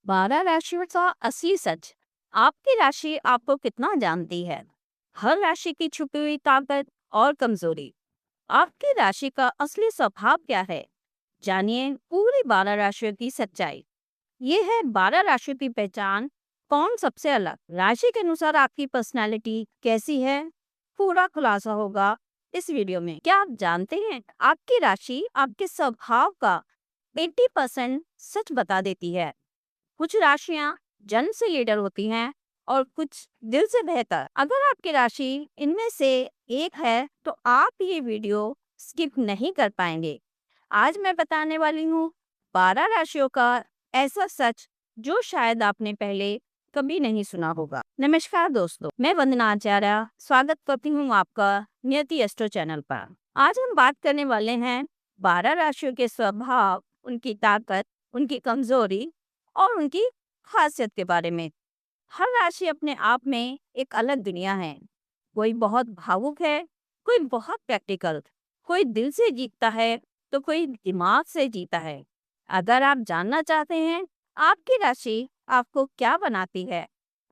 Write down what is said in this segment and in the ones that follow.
12 राशियों का असली सच। आपकी राशि आपको कितना जानती है? हर राशि की छुपी हुई ताकत और कमजोरी। आपकी राशि का असली स्वभाव क्या है? जानिए पूरी 12 राशियों की सच्चाई। ये है 12 राशियों की पहचान। कौन सबसे अलग, राशि के अनुसार आपकी पर्सनालिटी कैसी है, पूरा खुलासा होगा इस वीडियो में। क्या आप जानते हैं आपकी राशि आपके स्वभाव का 80% सच बता देती है। कुछ राशियां जन्म से लीडर होती हैं और कुछ दिल से बेहतर। अगर आपकी राशि इनमें से एक है तो आप ये वीडियो स्किप नहीं कर पाएंगे। आज मैं बताने वाली हूँ 12 राशियों का ऐसा सच जो शायद आपने पहले कभी नहीं सुना होगा। नमस्कार दोस्तों, मैं वंदना आचार्य स्वागत करती हूँ आपका नियति एस्ट्रो चैनल पर। आज हम बात करने वाले हैं 12 राशियों के स्वभाव, उनकी ताकत, उनकी कमजोरी और उनकी खासियत के बारे में। हर राशि अपने आप में एक अलग दुनिया है। कोई बहुत भावुक है, कोई बहुत प्रैक्टिकल, कोई दिल से जीतता है तो कोई दिमाग से जीता है। अगर आप जानना चाहते हैं आपकी राशि आपको क्या बनाती है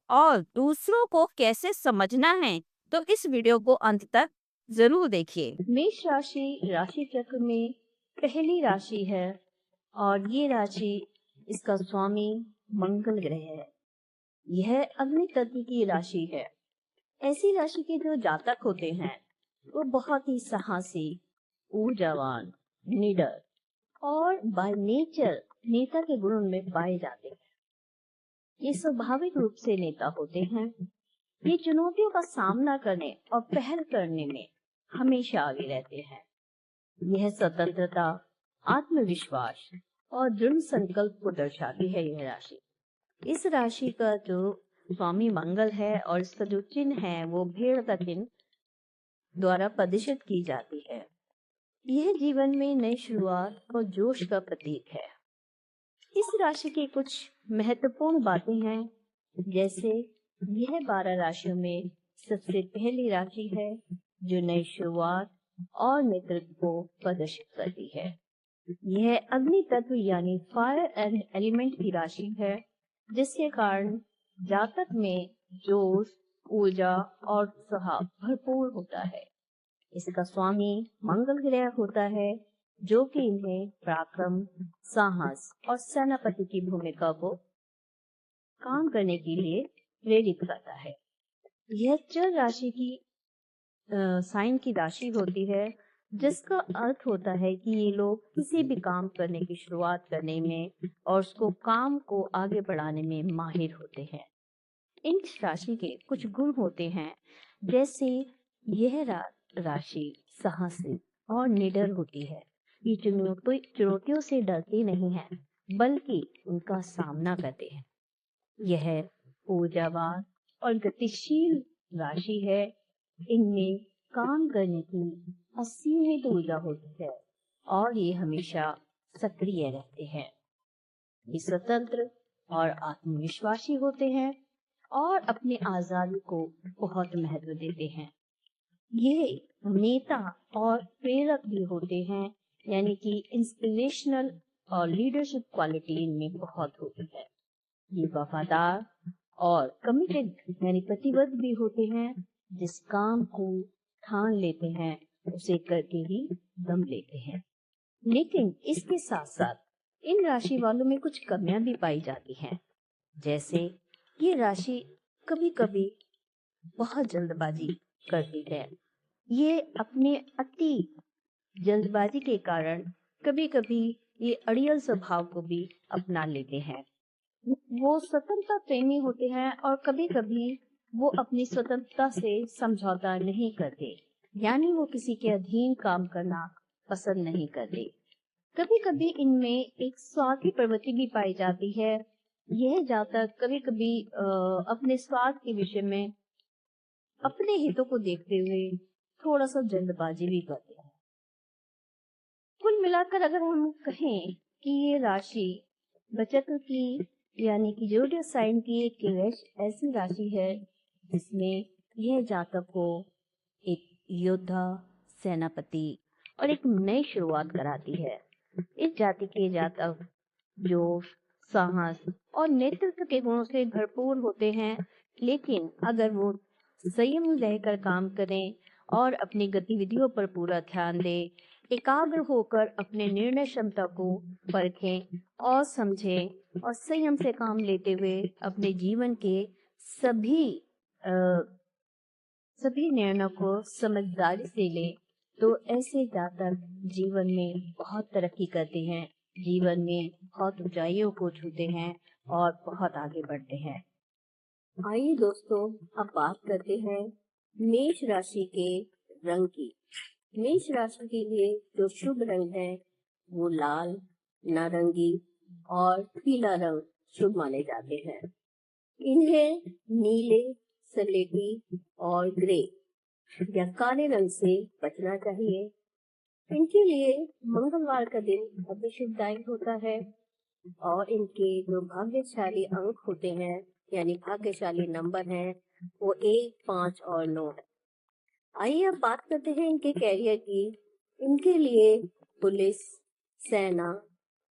और दूसरों को कैसे समझना है, तो इस वीडियो को अंत तक जरूर देखिए। मेष राशि राशि चक्र में पहली राशि है और ये राशि, इसका स्वामी मंगल ग्रह है। यह अग्नि तत्व की राशि है। ऐसी राशि के जो जातक होते हैं वो बहुत ही साहसी, ऊर्जावान, निडर और बाय नेचर नेता के गुण में पाए जाते हैं। ये स्वाभाविक रूप से नेता होते हैं। ये चुनौतियों का सामना करने और पहल करने में हमेशा आगे रहते हैं। यह स्वतंत्रता, आत्मविश्वास और दृढ़ संकल्प को दर्शाती है यह राशि। इस राशि का जो स्वामी मंगल है और इसका जो चिन्ह है वो भेड़ का चिन्ह द्वारा प्रदर्शित की जाती है। यह जीवन में नई शुरुआत और जोश का प्रतीक है। इस राशि की कुछ महत्वपूर्ण बातें हैं, जैसे यह 12 राशियों में सबसे पहली राशि है जो नई शुरुआत और नेतृत्व को प्रदर्शित करती है। यह अग्नि तत्व यानी फायर एलिमेंट की राशि है, जिसके कारण जातक में जोश, ऊर्जा और उत्साह भरपूर होता है। इसका स्वामी मंगल ग्रह होता है, जो कि इन्हें पराक्रम, साहस और सेनापति की भूमिका को काम करने के लिए प्रेरित करता है। यह चर राशि की साइन की राशि होती है, जिसका अर्थ होता है कि ये लोग किसी भी काम करने की शुरुआत करने में और उसको काम को आगे बढ़ाने में माहिर होते हैं। इन राशि के कुछ गुण होते हैं, जैसे यह राशि साहसी और निडर होती है। ये चुनौतियों से डरती नहीं है, बल्कि उनका सामना करते हैं। यह ऊर्जावान और गतिशील राशि है। इनमें काम करने की असीमित ऊर्जा होती है और ये हमेशा सक्रिय रहते हैं। ये स्वतंत्र और आत्मविश्वासी होते हैं और अपनी आजादी को बहुत महत्व देते हैं। ये नेता और प्रेरक भी होते हैं, यानी कि इंस्पिरेशनल और लीडरशिप क्वालिटी इनमें बहुत होती है। ये वफादार और कमिटेड यानी प्रतिबद्ध भी होते हैं। जिस काम को ठान लेते हैं उसे करके ही दम लेते हैं। लेकिन इसके साथ साथ इन राशि वालों में कुछ कमियां भी पाई जाती हैं, जैसे ये राशि कभी कभी बहुत जल्दबाजी करती है। ये अपने अति जल्दबाजी के कारण कभी कभी ये अड़ियल स्वभाव को भी अपना लेते हैं। वो स्वतंत्रता प्रेमी होते हैं और कभी कभी वो अपनी स्वतंत्रता से समझौता नहीं करते, यानी वो किसी के अधीन काम करना पसंद नहीं करते। कभी कभी इनमें एक स्वार्थी प्रवृत्ति भी पाई जाती है। यह जातक कभी कभी अपने स्वार्थ के विषय में अपने हितों को देखते हुए थोड़ा सा जल्दबाजी भी करते हैं। कुल मिलाकर अगर हम कहें कि ये राशि बचत की यानी कि जोडियक साइन की एक ऐसी राशि है जिसमें यह जातक को एक योद्धा, सेनापति और एक नई शुरुआत कराती है। इस जाति के जातक जोश, साहस और नेतृत्व के गुणों से भरपूर होते हैं, लेकिन अगर वो संयम रहकर काम करें और अपनी गतिविधियों पर पूरा ध्यान दें, एकाग्र होकर अपने निर्णय क्षमता को परखें और समझें और संयम से काम लेते हुए अपने जीवन के सभी सभी निर्णयों को समझदारी से ले, तो ऐसे जातक जीवन में बहुत तरक्की करते हैं, जीवन में बहुत ऊंचाइयों को छूते हैं और बहुत आगे बढ़ते हैं। आइए दोस्तों, अब बात करते हैं मेष राशि के रंग की। मेष राशि के लिए जो शुभ रंग है वो लाल, नारंगी और पीला रंग शुभ माने जाते हैं। इन्हें नीले, सलेटी और ग्रे या काले रंग से बचना चाहिए। इनके लिए मंगलवार का दिन अति शुभदायक होता है और इनके जो भाग्यशाली अंक होते हैं यानी भाग्यशाली नंबर हैं वो 1, 5 और 9 है। आइए अब बात करते हैं इनके कैरियर की। इनके लिए पुलिस, सेना,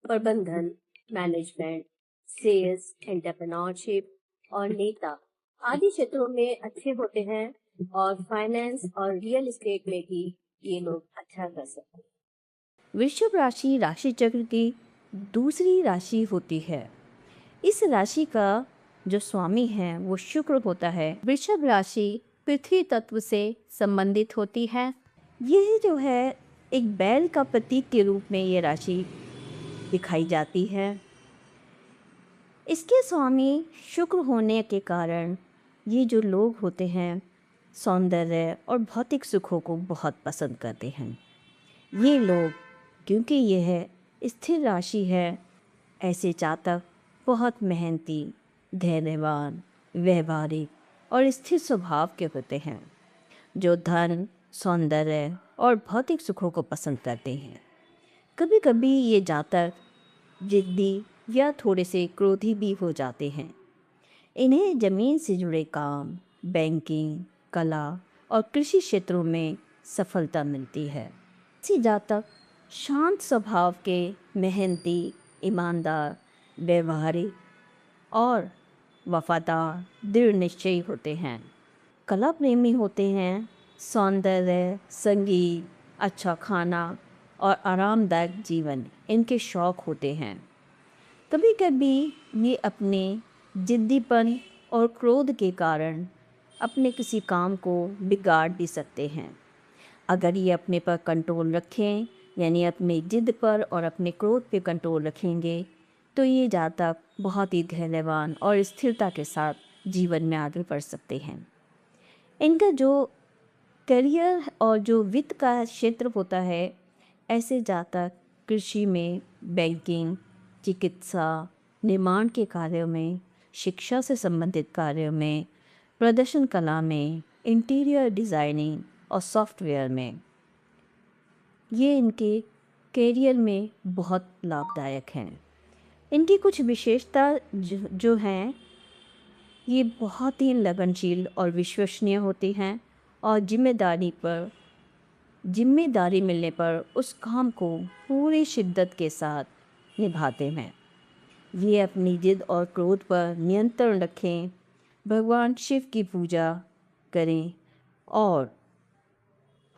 प्रबंधन, मैनेजमेंट, सेल्स, एंटरप्रेन्योरशिप और नेता आदि क्षेत्रों में अच्छे होते हैं और फाइनेंस और रियल एस्टेट में भी ये लोग अच्छा कर सकते हैं। वृषभ राशि राशि चक्र की दूसरी राशि होती है। इस राशि का जो स्वामी है वो शुक्र होता है। वृषभ राशि पृथ्वी तत्व से संबंधित होती है। यह जो है एक बैल का प्रतीक के रूप में ये राशि दिखाई जाती है। इसके स्वामी शुक्र होने के कारण ये जो लोग होते हैं सौंदर्य और भौतिक सुखों को बहुत पसंद करते हैं। ये लोग, क्योंकि यह स्थिर राशि है, ऐसे जातक बहुत मेहनती, धैर्यवान, व्यवहारिक और स्थिर स्वभाव के होते हैं, जो धन, सौंदर्य और भौतिक सुखों को पसंद करते हैं। कभी कभी ये जातक जिद्दी या थोड़े से क्रोधी भी हो जाते हैं। इन्हें जमीन से जुड़े काम, बैंकिंग, कला और कृषि क्षेत्रों में सफलता मिलती है। ऐसे जातक शांत स्वभाव के, मेहनती, ईमानदार, व्यवहारिक और वफादार, दृढ़ निश्चयी होते हैं। कला प्रेमी होते हैं। सौंदर्य, संगीत, अच्छा खाना और आरामदायक जीवन इनके शौक होते हैं। कभी कभी ये अपने जिद्दीपन और क्रोध के कारण अपने किसी काम को बिगाड़ भी सकते हैं। अगर ये अपने पर कंट्रोल रखें, यानी अपने जिद पर और अपने क्रोध पे कंट्रोल रखेंगे, तो ये जातक बहुत ही धैर्यवान और स्थिरता के साथ जीवन में आगे बढ़ सकते हैं। इनका जो करियर और जो वित्त का क्षेत्र होता है, ऐसे जातक कृषि में, बैंकिंग, चिकित्सा, निर्माण के कार्यों में, शिक्षा से संबंधित कार्यों में, प्रदर्शन कला में, इंटीरियर डिज़ाइनिंग और सॉफ्टवेयर में, ये इनके करियर में बहुत लाभदायक हैं। इनकी कुछ विशेषता जो हैं, ये बहुत ही लगनशील और विश्वसनीय होती हैं और जिम्मेदारी मिलने पर उस काम को पूरी शिद्दत के साथ निभाते हैं। ये अपनी जिद और क्रोध पर नियंत्रण रखें, भगवान शिव की पूजा करें और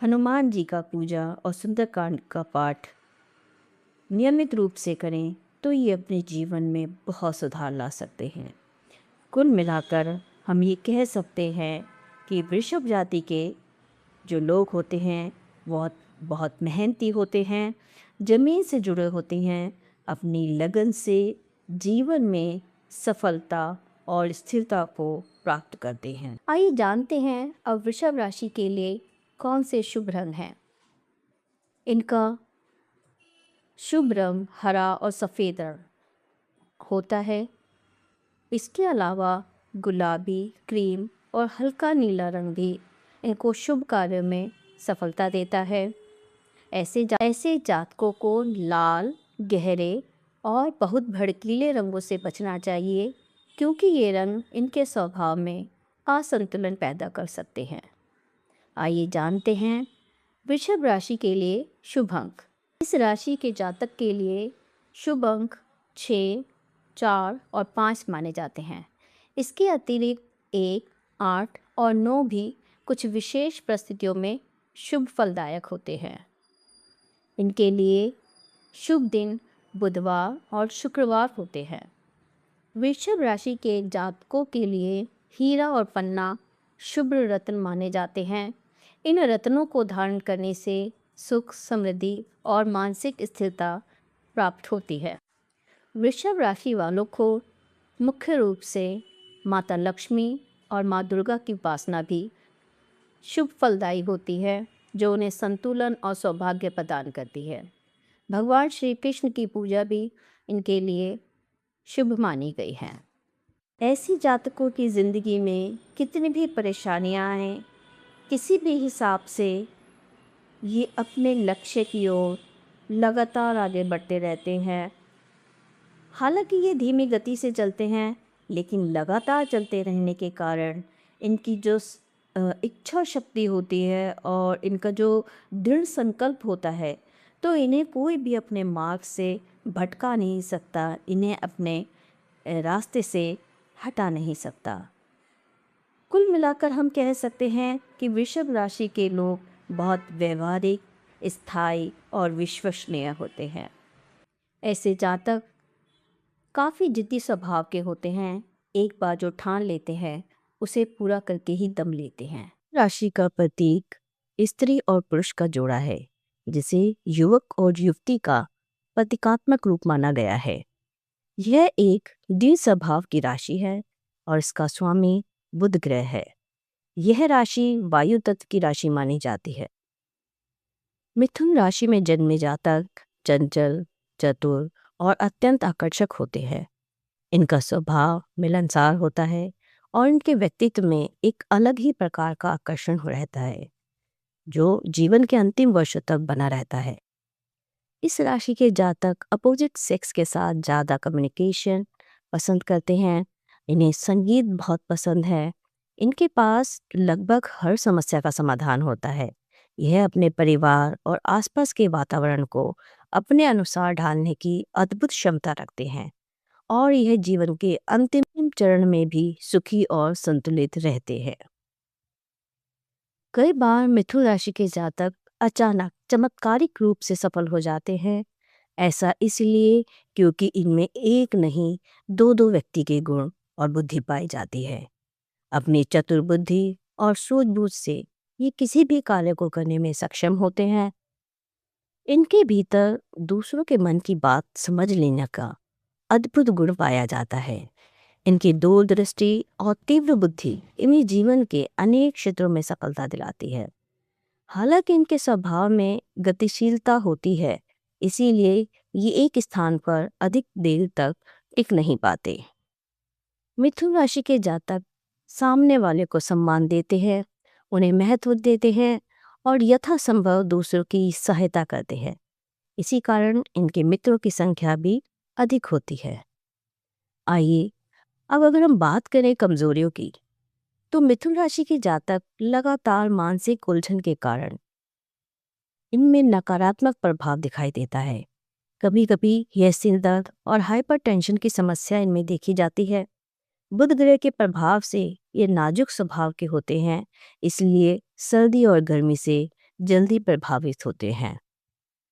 हनुमान जी का पूजा और सुंदरकांड का पाठ नियमित रूप से करें, तो ये अपने जीवन में बहुत सुधार ला सकते हैं। कुल मिलाकर हम ये कह सकते हैं कि वृषभ जाति के जो लोग होते हैं बहुत बहुत मेहनती होते हैं, ज़मीन से जुड़े होते हैं, अपनी लगन से जीवन में सफलता और स्थिरता को प्राप्त करते हैं। आइए जानते हैं अब वृषभ राशि के लिए कौन से शुभ रंग हैं। इनका शुभ रंग हरा और सफ़ेद रंग होता है। इसके अलावा गुलाबी, क्रीम और हल्का नीला रंग भी इनको शुभ कार्यों में सफलता देता है। ऐसे जातकों को लाल, गहरे और बहुत भड़कीले रंगों से बचना चाहिए, क्योंकि ये रंग इनके स्वभाव में असंतुलन पैदा कर सकते हैं। आइए जानते हैं वृषभ राशि के लिए शुभ अंक। इस राशि के जातक के लिए शुभ अंक 6, 4 और 5 माने जाते हैं। इसके अतिरिक्त 1, 8 और 9 भी कुछ विशेष परिस्थितियों में शुभ फलदायक होते हैं। इनके लिए शुभ दिन बुधवार और शुक्रवार होते हैं। वृषभ राशि के जातकों के लिए हीरा और पन्ना शुभ रत्न माने जाते हैं। इन रत्नों को धारण करने से सुख, समृद्धि और मानसिक स्थिरता प्राप्त होती है। वृषभ राशि वालों को मुख्य रूप से माता लक्ष्मी और माँ दुर्गा की उपासना भी शुभ फलदायी होती है, जो उन्हें संतुलन और सौभाग्य प्रदान करती है। भगवान श्री कृष्ण की पूजा भी इनके लिए शुभ मानी गई है। ऐसी जातकों की ज़िंदगी में कितनी भी परेशानियां आएं, किसी भी हिसाब से ये अपने लक्ष्य की ओर लगातार आगे बढ़ते रहते हैं। हालांकि ये धीमी गति से चलते हैं, लेकिन लगातार चलते रहने के कारण इनकी जो इच्छा शक्ति होती है और इनका जो दृढ़ संकल्प होता है, तो इन्हें कोई भी अपने मार्ग से भटका नहीं सकता, इन्हें अपने रास्ते से हटा नहीं सकता। कुल मिलाकर हम कह सकते हैं कि वृषभ राशि के लोग बहुत व्यवहारिक, स्थायी और विश्वसनीय होते हैं। ऐसे जातक काफ़ी जिद्दी स्वभाव के होते हैं। एक बार जो ठान लेते हैं उसे पूरा करके ही दम लेते हैं। राशि का प्रतीक स्त्री और पुरुष का जोड़ा है, जिसे युवक और युवती का प्रतीकात्मक रूप माना गया है। यह एक दृढ़ स्वभाव की राशि है और इसका स्वामी बुध ग्रह है। यह राशि वायु तत्व की राशि मानी जाती है। मिथुन राशि में जन्मे जातक चंचल, चतुर और अत्यंत आकर्षक होते हैं। इनका स्वभाव मिलनसार होता है और इनके व्यक्तित्व में एक अलग ही प्रकार का आकर्षण रहता है, जो जीवन के अंतिम वर्षों तक बना रहता है। इस राशि के जातक अपोजिट सेक्स के साथ ज़्यादा कम्युनिकेशन पसंद करते हैं। इन्हें संगीत बहुत पसंद है। इनके पास लगभग हर समस्या का समाधान होता है। यह अपने परिवार और आसपास के वातावरण को अपने अनुसार ढालने की अद्भुत क्षमता रखते हैं और यह जीवन के अंतिम चरण में भी सुखी और संतुलित रहते हैं। कई बार मिथुन राशि के जातक अचानक चमत्कारिक रूप से सफल हो जाते हैं। ऐसा इसलिए क्योंकि इनमें एक नहीं दो दो व्यक्ति के गुण और बुद्धि पाई जाती है। अपनी चतुर बुद्धि और सूझबूझ से ये किसी भी कार्य को करने में सक्षम होते हैं। इनके भीतर दूसरों के मन की बात समझ लेने का अद्भुत गुण पाया जाता है। इनकी दूरदृष्टि और तीव्र बुद्धि इन्हें जीवन के अनेक क्षेत्रों में सफलता दिलाती है। हालांकि इनके स्वभाव में गतिशीलता होती है, इसीलिए ये एक स्थान पर अधिक देर तक टिक नहीं पाते। मिथुन राशि के जातक सामने वाले को सम्मान देते हैं, उन्हें महत्व देते हैं और यथासंभव दूसरों की सहायता करते हैं। इसी कारण इनके मित्रों की संख्या भी अधिक होती है। आइए अब अगर हम बात करें कमजोरियों की, तो मिथुन राशि के जातक लगातार मानसिक उलझन के कारण इनमें नकारात्मक प्रभाव दिखाई देता है। कभी कभी यह सिर दर्द और हाइपरटेंशन की समस्या इनमें देखी जाती है। बुध ग्रह के प्रभाव से ये नाजुक स्वभाव के होते हैं, इसलिए सर्दी और गर्मी से जल्दी प्रभावित होते हैं।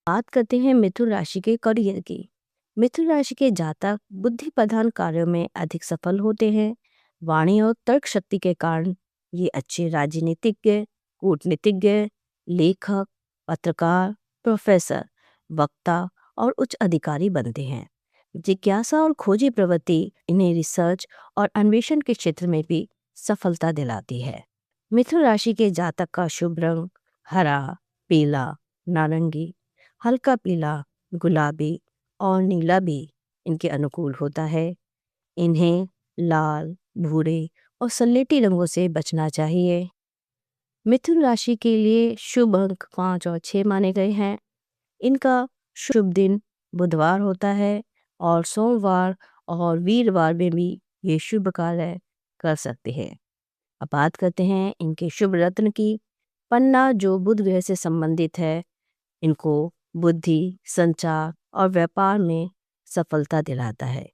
बात करते हैं मिथुन राशि के करियर की। मिथुन राशि के जातक बुद्धि प्रधान कार्यों में अधिक सफल होते हैं। वाणी और तर्क शक्ति के कारण ये अच्छे राजनीतिज्ञ, कूटनीतिज्ञ, लेखक, पत्रकार, प्रोफेसर, वक्ता और उच्च अधिकारी बनते हैं। जिज्ञासा और खोजी प्रवृत्ति इन्हें रिसर्च और अन्वेषण के क्षेत्र में भी सफलता दिलाती है। मिथुन राशि के जातक का शुभ रंग हरा, पीला, नारंगी, हल्का पीला, गुलाबी और नीला भी इनके अनुकूल होता है। इन्हें लाल, भूरे और सलेटी रंगों से बचना चाहिए। मिथुन राशि के लिए शुभ अंक 5 और 6 माने गए हैं। इनका शुभ दिन बुधवार होता है और सोमवार और वीरवार में भी ये शुभ कार्य कर सकते हैं। अब बात करते हैं इनके शुभ रत्न की। पन्ना जो बुध ग्रह से संबंधित है, इनको बुद्धि, संचार और व्यापार में सफलता दिलाता है।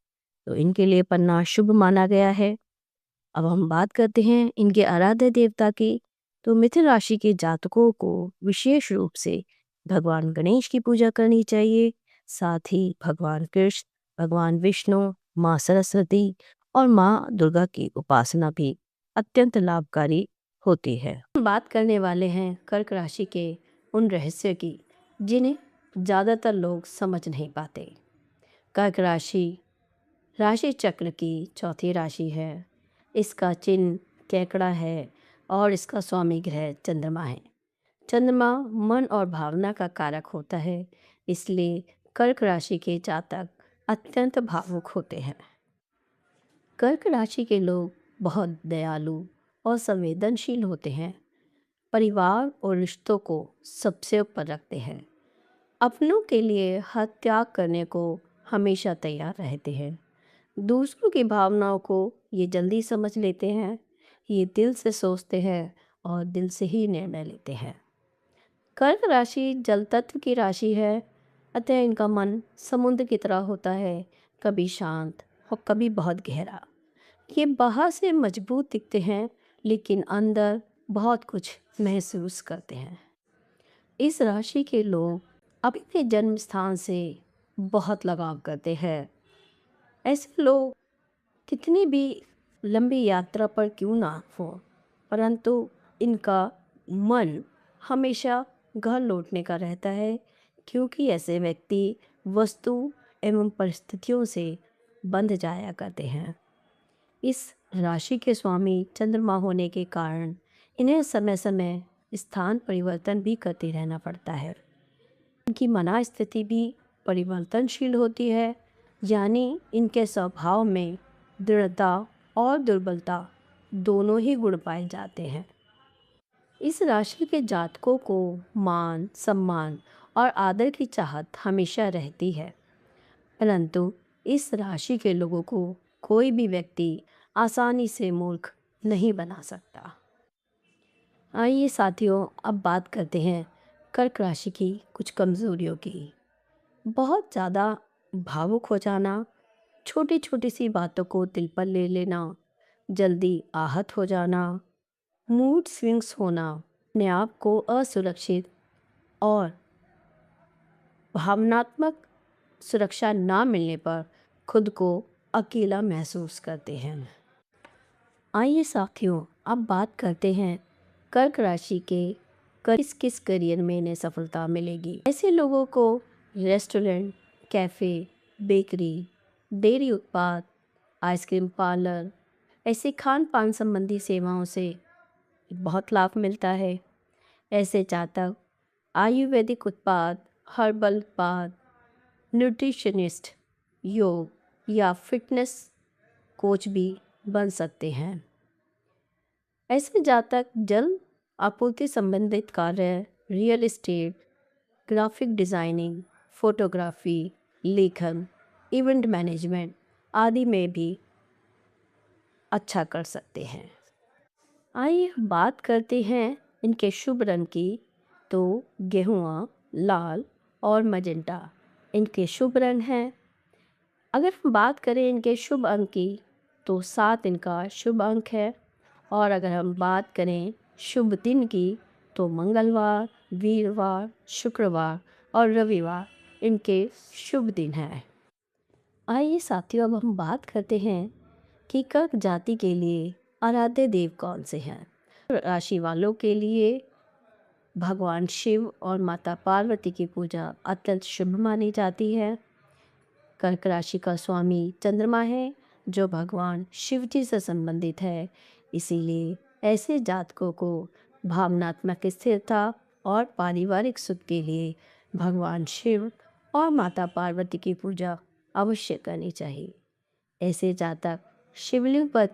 तो इनके लिए पन्ना शुभ माना गया है। अब हम बात करते हैं इनके आराध्य देवता की। तो मिथुन राशि के जातकों को विशेष रूप से भगवान गणेश की पूजा करनी चाहिए। साथ ही भगवान कृष्ण, भगवान विष्णु, माँ सरस्वती और माँ दुर्गा की उपासना भी अत्यंत लाभकारी होती है। हम बात करने वाले हैं कर्क राशि के उन रहस्य की जिन्हें ज़्यादातर लोग समझ नहीं पाते। कर्क राशि राशि चक्र की चौथी राशि है। इसका चिन्ह केकड़ा है और इसका स्वामी ग्रह चंद्रमा है। चंद्रमा मन और भावना का कारक होता है, इसलिए कर्क राशि के जातक अत्यंत भावुक होते हैं। कर्क राशि के लोग बहुत दयालु और संवेदनशील होते हैं। परिवार और रिश्तों को सबसे ऊपर रखते हैं। अपनों के लिए हद त्याग करने को हमेशा तैयार रहते हैं। दूसरों की भावनाओं को ये जल्दी समझ लेते हैं। ये दिल से सोचते हैं और दिल से ही निर्णय लेते हैं। कर्क राशि जल तत्व की राशि है, अतः इनका मन समुद्र की तरह होता है, कभी शांत और कभी बहुत गहरा। ये बाहर से मजबूत दिखते हैं, लेकिन अंदर बहुत कुछ महसूस करते हैं। इस राशि के लोग अपने जन्म स्थान से बहुत लगाव करते हैं। ऐसे लोग कितनी भी लंबी यात्रा पर क्यों ना हो, परंतु इनका मन हमेशा घर लौटने का रहता है, क्योंकि ऐसे व्यक्ति वस्तु एवं परिस्थितियों से बंध जाया करते हैं। इस राशि के स्वामी चंद्रमा होने के कारण इन्हें समय समय स्थान परिवर्तन भी करते रहना पड़ता है। इनकी मना स्थिति भी परिवर्तनशील होती है, यानी इनके स्वभाव में दृढ़ता और दुर्बलता दोनों ही गुण पाए जाते हैं। इस राशि के जातकों को मान, सम्मान और आदर की चाहत हमेशा रहती है, परंतु इस राशि के लोगों को कोई भी व्यक्ति आसानी से मूर्ख नहीं बना सकता। आइए साथियों, अब बात करते हैं कर्क राशि की कुछ कमज़ोरियों की। बहुत ज़्यादा भावुक हो जाना, छोटी छोटी सी बातों को दिल पर ले लेना, जल्दी आहत हो जाना, मूड स्विंग्स होना, अपने आप को असुरक्षित और भावनात्मक सुरक्षा ना मिलने पर खुद को अकेला महसूस करते हैं। आइए साथियों, अब बात करते हैं कर्क राशि के किस किस करियर में इन्हें सफलता मिलेगी। ऐसे लोगों को रेस्टोरेंट, कैफ़े, बेकरी, डेयरी उत्पाद, आइसक्रीम पार्लर, ऐसे खान पान संबंधी सेवाओं से बहुत लाभ मिलता है। ऐसे जातक आयुर्वेदिक उत्पाद, हर्बल उत्पाद, न्यूट्रिशनिस्ट, योग या फिटनेस कोच भी बन सकते हैं। ऐसे जातक जल आपूर्ति संबंधित कार्य, real estate, graphic designing, photography, लेखन, इवेंट मैनेजमेंट आदि में भी अच्छा कर सकते हैं। आइए बात करते हैं इनके शुभ रंग की। तो गेहुआ, लाल और मजेंटा इनके शुभ रंग हैं। अगर हम बात करें इनके शुभ अंक की, तो 7 इनका शुभ अंक है। और अगर हम बात करें शुभ दिन की, तो मंगलवार, वीरवार, शुक्रवार और रविवार इनके शुभ दिन हैं। आइए साथियों, अब हम बात करते हैं कि कर्क जाति के लिए आराध्य देव कौन से हैं। राशि वालों के लिए भगवान शिव और माता पार्वती की पूजा अत्यंत शुभ मानी जाती है। कर्क राशि का स्वामी चंद्रमा है, जो भगवान शिव जी से संबंधित है। इसीलिए ऐसे जातकों को भावनात्मक स्थिरता और पारिवारिक सुख के लिए भगवान शिव और माता पार्वती की पूजा अवश्य करनी चाहिए। ऐसे जातक शिवलिंग पर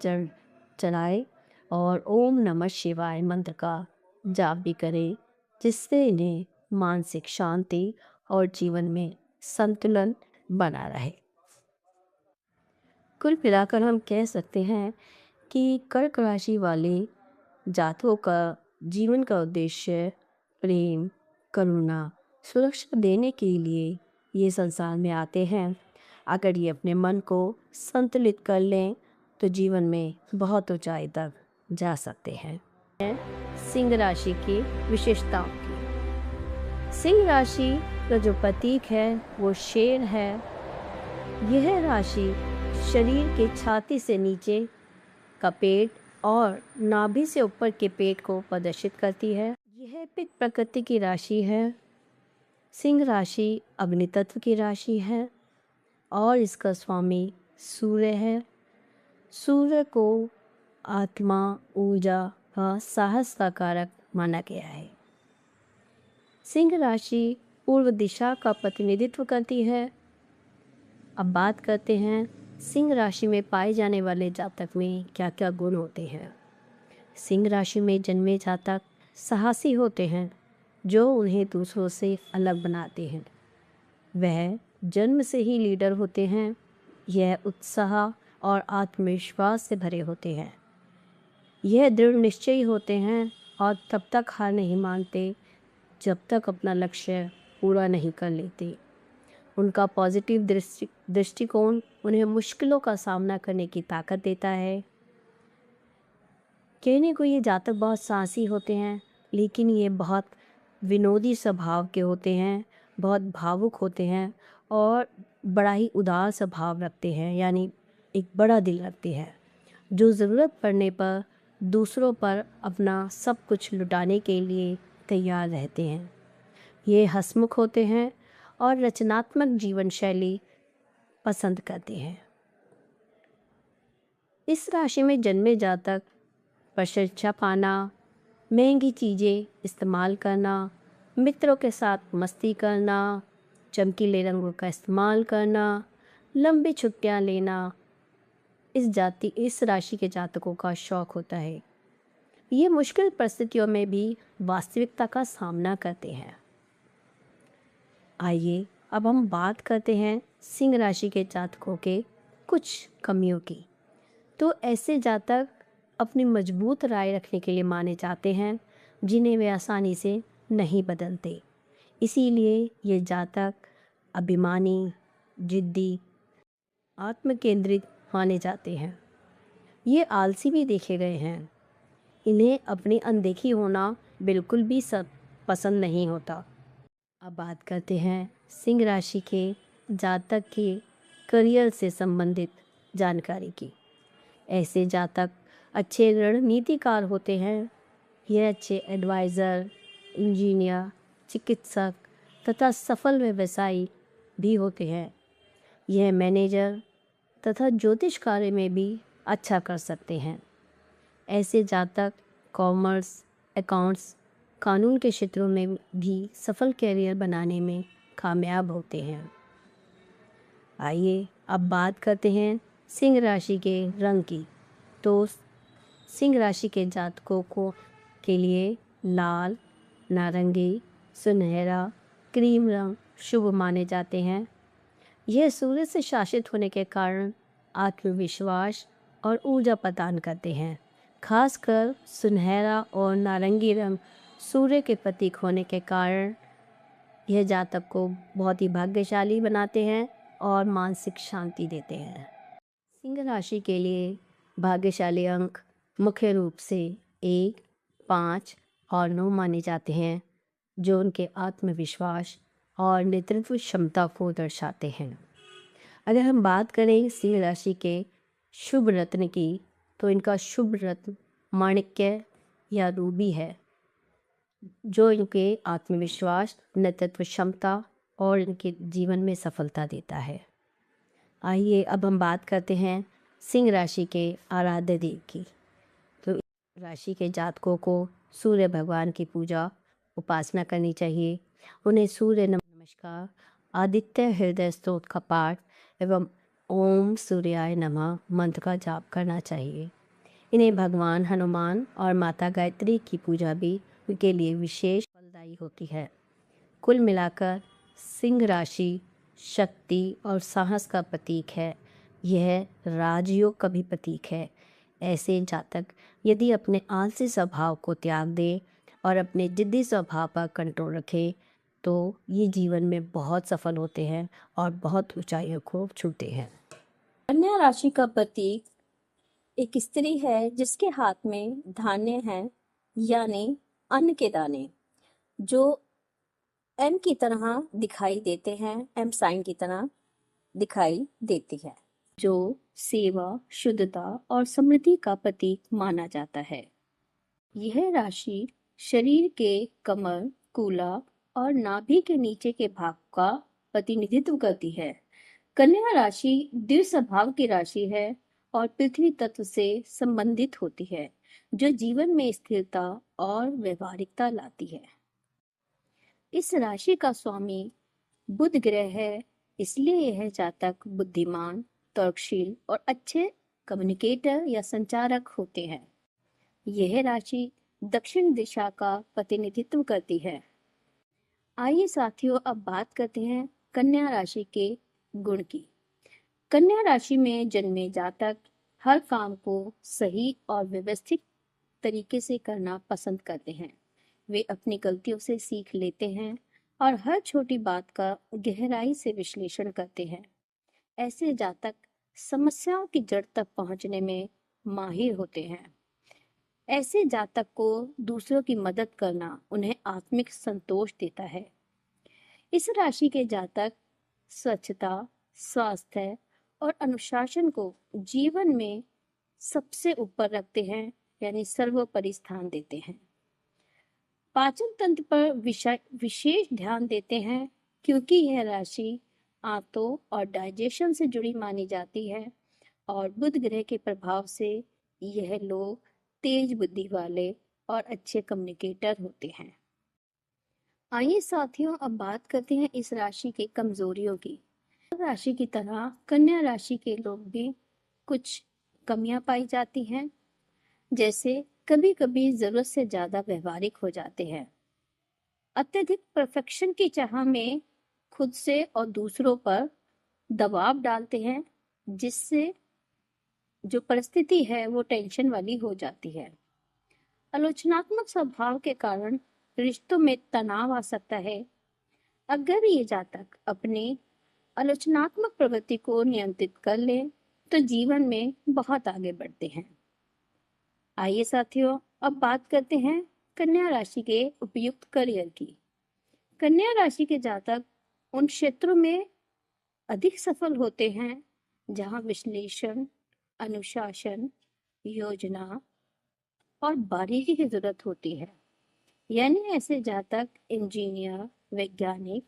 चढ़ाए और ओम नमः शिवाय मंत्र का जाप भी करें, जिससे इन्हें मानसिक शांति और जीवन में संतुलन बना रहे। कुल मिलाकर हम कह सकते हैं कि कर्क राशि वाले जातकों का जीवन का उद्देश्य प्रेम, करुणा, सुरक्षा देने के लिए ये संसार में आते हैं। अगर ये अपने मन को संतुलित कर लें तो जीवन में बहुत ऊंचाई तक जा सकते हैं। सिंह राशि की विशेषताओं की। सिंह राशि का जो प्रतीक है वो शेर है। यह राशि शरीर के छाती से नीचे का पेट और नाभि से ऊपर के पेट को प्रदर्शित करती है। यह पित्त प्रकृति की राशि है। सिंह राशि अग्नि तत्व की राशि है और इसका स्वामी सूर्य है। सूर्य को आत्मा, ऊर्जा का साहस का कारक माना गया है। सिंह राशि पूर्व दिशा का प्रतिनिधित्व करती है। अब बात करते हैं सिंह राशि में पाए जाने वाले जातक में क्या क्या गुण होते हैं। सिंह राशि में जन्मे जातक साहसी होते हैं जो उन्हें दूसरों से अलग बनाते हैं। वह जन्म से ही लीडर होते हैं। यह उत्साह और आत्मविश्वास से भरे होते हैं। यह दृढ़ निश्चयी होते हैं और तब तक हार नहीं मानते जब तक अपना लक्ष्य पूरा नहीं कर लेते। उनका पॉजिटिव दृष्टिकोण उन्हें मुश्किलों का सामना करने की ताकत देता है। कहने को ये जातक बहुत साहसी होते हैं, लेकिन ये बहुत विनोदी स्वभाव के होते हैं, बहुत भावुक होते हैं और बड़ा ही उदार स्वभाव रखते हैं, यानी एक बड़ा दिल रखते हैं, जो ज़रूरत पड़ने पर दूसरों पर अपना सब कुछ लुटाने के लिए तैयार रहते हैं। ये हंसमुख होते हैं और रचनात्मक जीवन शैली पसंद करते हैं। इस राशि में जन्मे जातक प्रशंसा पाना, महंगी चीज़ें इस्तेमाल करना, मित्रों के साथ मस्ती करना, चमकीले रंगों का इस्तेमाल करना, लंबी छुट्टियां लेना इस राशि के जातकों का शौक होता है। ये मुश्किल परिस्थितियों में भी वास्तविकता का सामना करते हैं। आइए अब हम बात करते हैं सिंह राशि के जातकों के कुछ कमियों की। तो ऐसे जातक अपनी मजबूत राय रखने के लिए माने जाते हैं, जिन्हें वे आसानी से नहीं बदलते। इसीलिए ये जातक अभिमानी, जिद्दी, आत्मकेंद्रित माने जाते हैं। ये आलसी भी देखे गए हैं। इन्हें अपनी अनदेखी होना बिल्कुल भी पसंद नहीं होता। अब बात करते हैं सिंह राशि के जातक के करियर से संबंधित जानकारी की। ऐसे जातक अच्छे रणनीतिकार होते हैं। यह अच्छे एडवाइज़र, इंजीनियर, चिकित्सक तथा सफल व्यवसायी भी होते हैं। यह मैनेजर तथा ज्योतिष कार्य में भी अच्छा कर सकते हैं। ऐसे जातक कॉमर्स, अकाउंट्स, कानून के क्षेत्रों में भी सफल कैरियर बनाने में कामयाब होते हैं। आइए अब बात करते हैं सिंह राशि के रंग की। तो सिंह राशि के जातकों के लिए लाल, नारंगी, सुनहरा, क्रीम रंग शुभ माने जाते हैं। यह सूर्य से शासित होने के कारण आत्मविश्वास और ऊर्जा प्रदान करते हैं। खासकर सुनहरा और नारंगी रंग सूर्य के प्रतीक होने के कारण यह जातक को बहुत ही भाग्यशाली बनाते हैं और मानसिक शांति देते हैं। सिंह राशि के लिए भाग्यशाली अंक मुख्य रूप से 1, 5 और 9 माने जाते हैं, जो उनके आत्मविश्वास और नेतृत्व क्षमता को दर्शाते हैं। अगर हम बात करें सिंह राशि के शुभ रत्न की, तो इनका शुभ रत्न माणिक्य या रूबी है, जो इनके आत्मविश्वास, नेतृत्व क्षमता और इनके जीवन में सफलता देता है। आइए अब हम बात करते हैं सिंह राशि के आराध्य देव की। तो राशि के जातकों को सूर्य भगवान की पूजा, उपासना करनी चाहिए। उन्हें सूर्य नमस्कार, आदित्य हृदय स्तोत्र का पाठ एवं ओम सूर्याय नमः मंत्र का जाप करना चाहिए। इन्हें भगवान हनुमान और माता गायत्री की पूजा भी उनके लिए विशेष फलदायी होती है। कुल मिलाकर सिंह राशि शक्ति और साहस का प्रतीक है। यह राजयोग का भी प्रतीक है। ऐसे जातक यदि अपने आलसी स्वभाव को त्याग दें और अपने जिद्दी स्वभाव पर कंट्रोल रखें, तो ये जीवन में बहुत सफल होते हैं और बहुत ऊंचाइयों को छूते हैं। कन्या राशि का प्रतीक एक स्त्री है जिसके हाथ में धान्य है, यानी अन्न के दाने, जो एम की तरह दिखाई देते हैं, एम साइन की तरह दिखाई देती है, जो सेवा, शुद्धता और समृद्धि का प्रतीक माना जाता है। यह राशि शरीर के कमर, कूला और नाभि के नीचे के भाग का प्रतिनिधित्व करती है। कन्या राशि दृढ़ स्वभाव की राशि है और पृथ्वी तत्व से संबंधित होती है, जो जीवन में स्थिरता और व्यवहारिकता लाती है। इस राशि का स्वामी बुध ग्रह है, इसलिए यह जातक बुद्धिमान, तर्कशील और अच्छे कम्युनिकेटर या संचारक होते हैं। यह राशि दक्षिण दिशा का प्रतिनिधित्व करती है। आइए साथियों, अब बात करते हैं कन्या राशि के गुण की। कन्या राशि में जन्मे जातक हर काम को सही और व्यवस्थित तरीके से करना पसंद करते हैं। वे अपनी गलतियों से सीख लेते हैं और हर छोटी बात का गहराई से विश्लेषण करते हैं। ऐसे जातक समस्याओं की जड़ तक पहुंचने में माहिर होते हैं। ऐसे जातक को दूसरों की मदद करना उन्हें आत्मिक संतोष देता है। इस राशि के जातक स्वच्छता, स्वास्थ्य और अनुशासन को जीवन में सबसे ऊपर रखते हैं, यानी सर्वोपरि स्थान देते हैं। पाचन तंत्र पर विशेष ध्यान देते हैं, क्योंकि यह राशि आंतों और डाइजेशन से जुड़ी मानी जाती है और बुध ग्रह के प्रभाव से यह लोग तेज बुद्धि वाले और अच्छे कम्युनिकेटर होते हैं। आइए साथियों, अब बात करते हैं इस राशि की कमजोरियों की। राशि की तरह कन्या राशि के लोग भी कुछ कमियां पाई जाती हैं, जैसे कभी कभी जरूरत से ज्यादा व्यवहारिक हो जाते हैं। अत्यधिक परफेक्शन की चाह में खुद से और दूसरों पर दबाव डालते हैं, जिससे जो परिस्थिति है वो टेंशन वाली हो जाती है। आलोचनात्मक स्वभाव के कारण रिश्तों में तनाव आ सकता है। अगर ये जातक अपनी आलोचनात्मक प्रवृत्ति को नियंत्रित कर ले तो जीवन में बहुत आगे बढ़ते हैं। आइए साथियों, अब बात करते हैं कन्या राशि के उपयुक्त करियर की। कन्या राशि के जातक उन क्षेत्रों में अधिक सफल होते हैं जहां विश्लेषण, अनुशासन, योजना और बारीकी की जरूरत होती है। यानी ऐसे जातक इंजीनियर, वैज्ञानिक,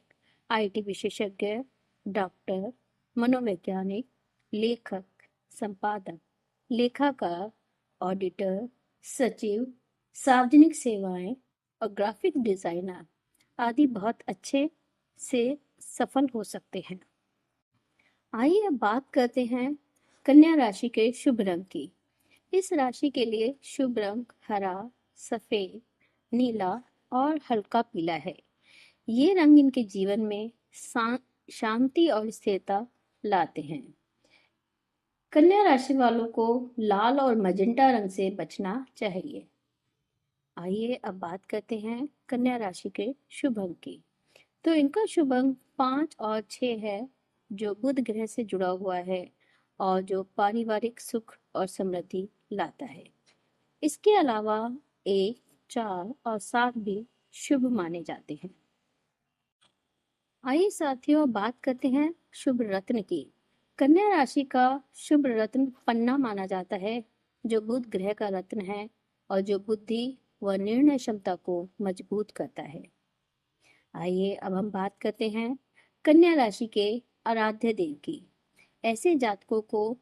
आईटी विशेषज्ञ, डॉक्टर, मनोवैज्ञानिक, लेखक, संपादक, लेखाकार, ऑडिटर, सचिव, सार्वजनिक सेवाएं और ग्राफिक डिजाइनर आदि बहुत अच्छे से सफल हो सकते हैं। आइए अब बात करते हैं कन्या राशि के शुभ रंग की। इस राशि के लिए शुभ रंग हरा, सफेद, नीला और हल्का पीला है। ये रंग इनके जीवन में शांति और स्थिरता लाते हैं। कन्या राशि वालों को लाल और मजेंटा रंग से बचना चाहिए। आइए अब बात करते हैं कन्या राशि के शुभ अंक की। तो इनका शुभ अंक 5 और 6 है, जो बुध ग्रह से जुड़ा हुआ है और जो पारिवारिक सुख और समृद्धि लाता है। इसके अलावा 1, 4 और 7 भी शुभ माने जाते हैं। आइए साथियों, बात करते हैं शुभ रत्न की। कन्या राशि का शुभ रत्न पन्ना माना जाता है, जो बुध ग्रह का रत्न है और जो बुद्धि व निर्णय क्षमता को मजबूत करता है। आइए अब हम बात करते हैं कन्या राशि के आराध्य देव की। ऐसे जातकों को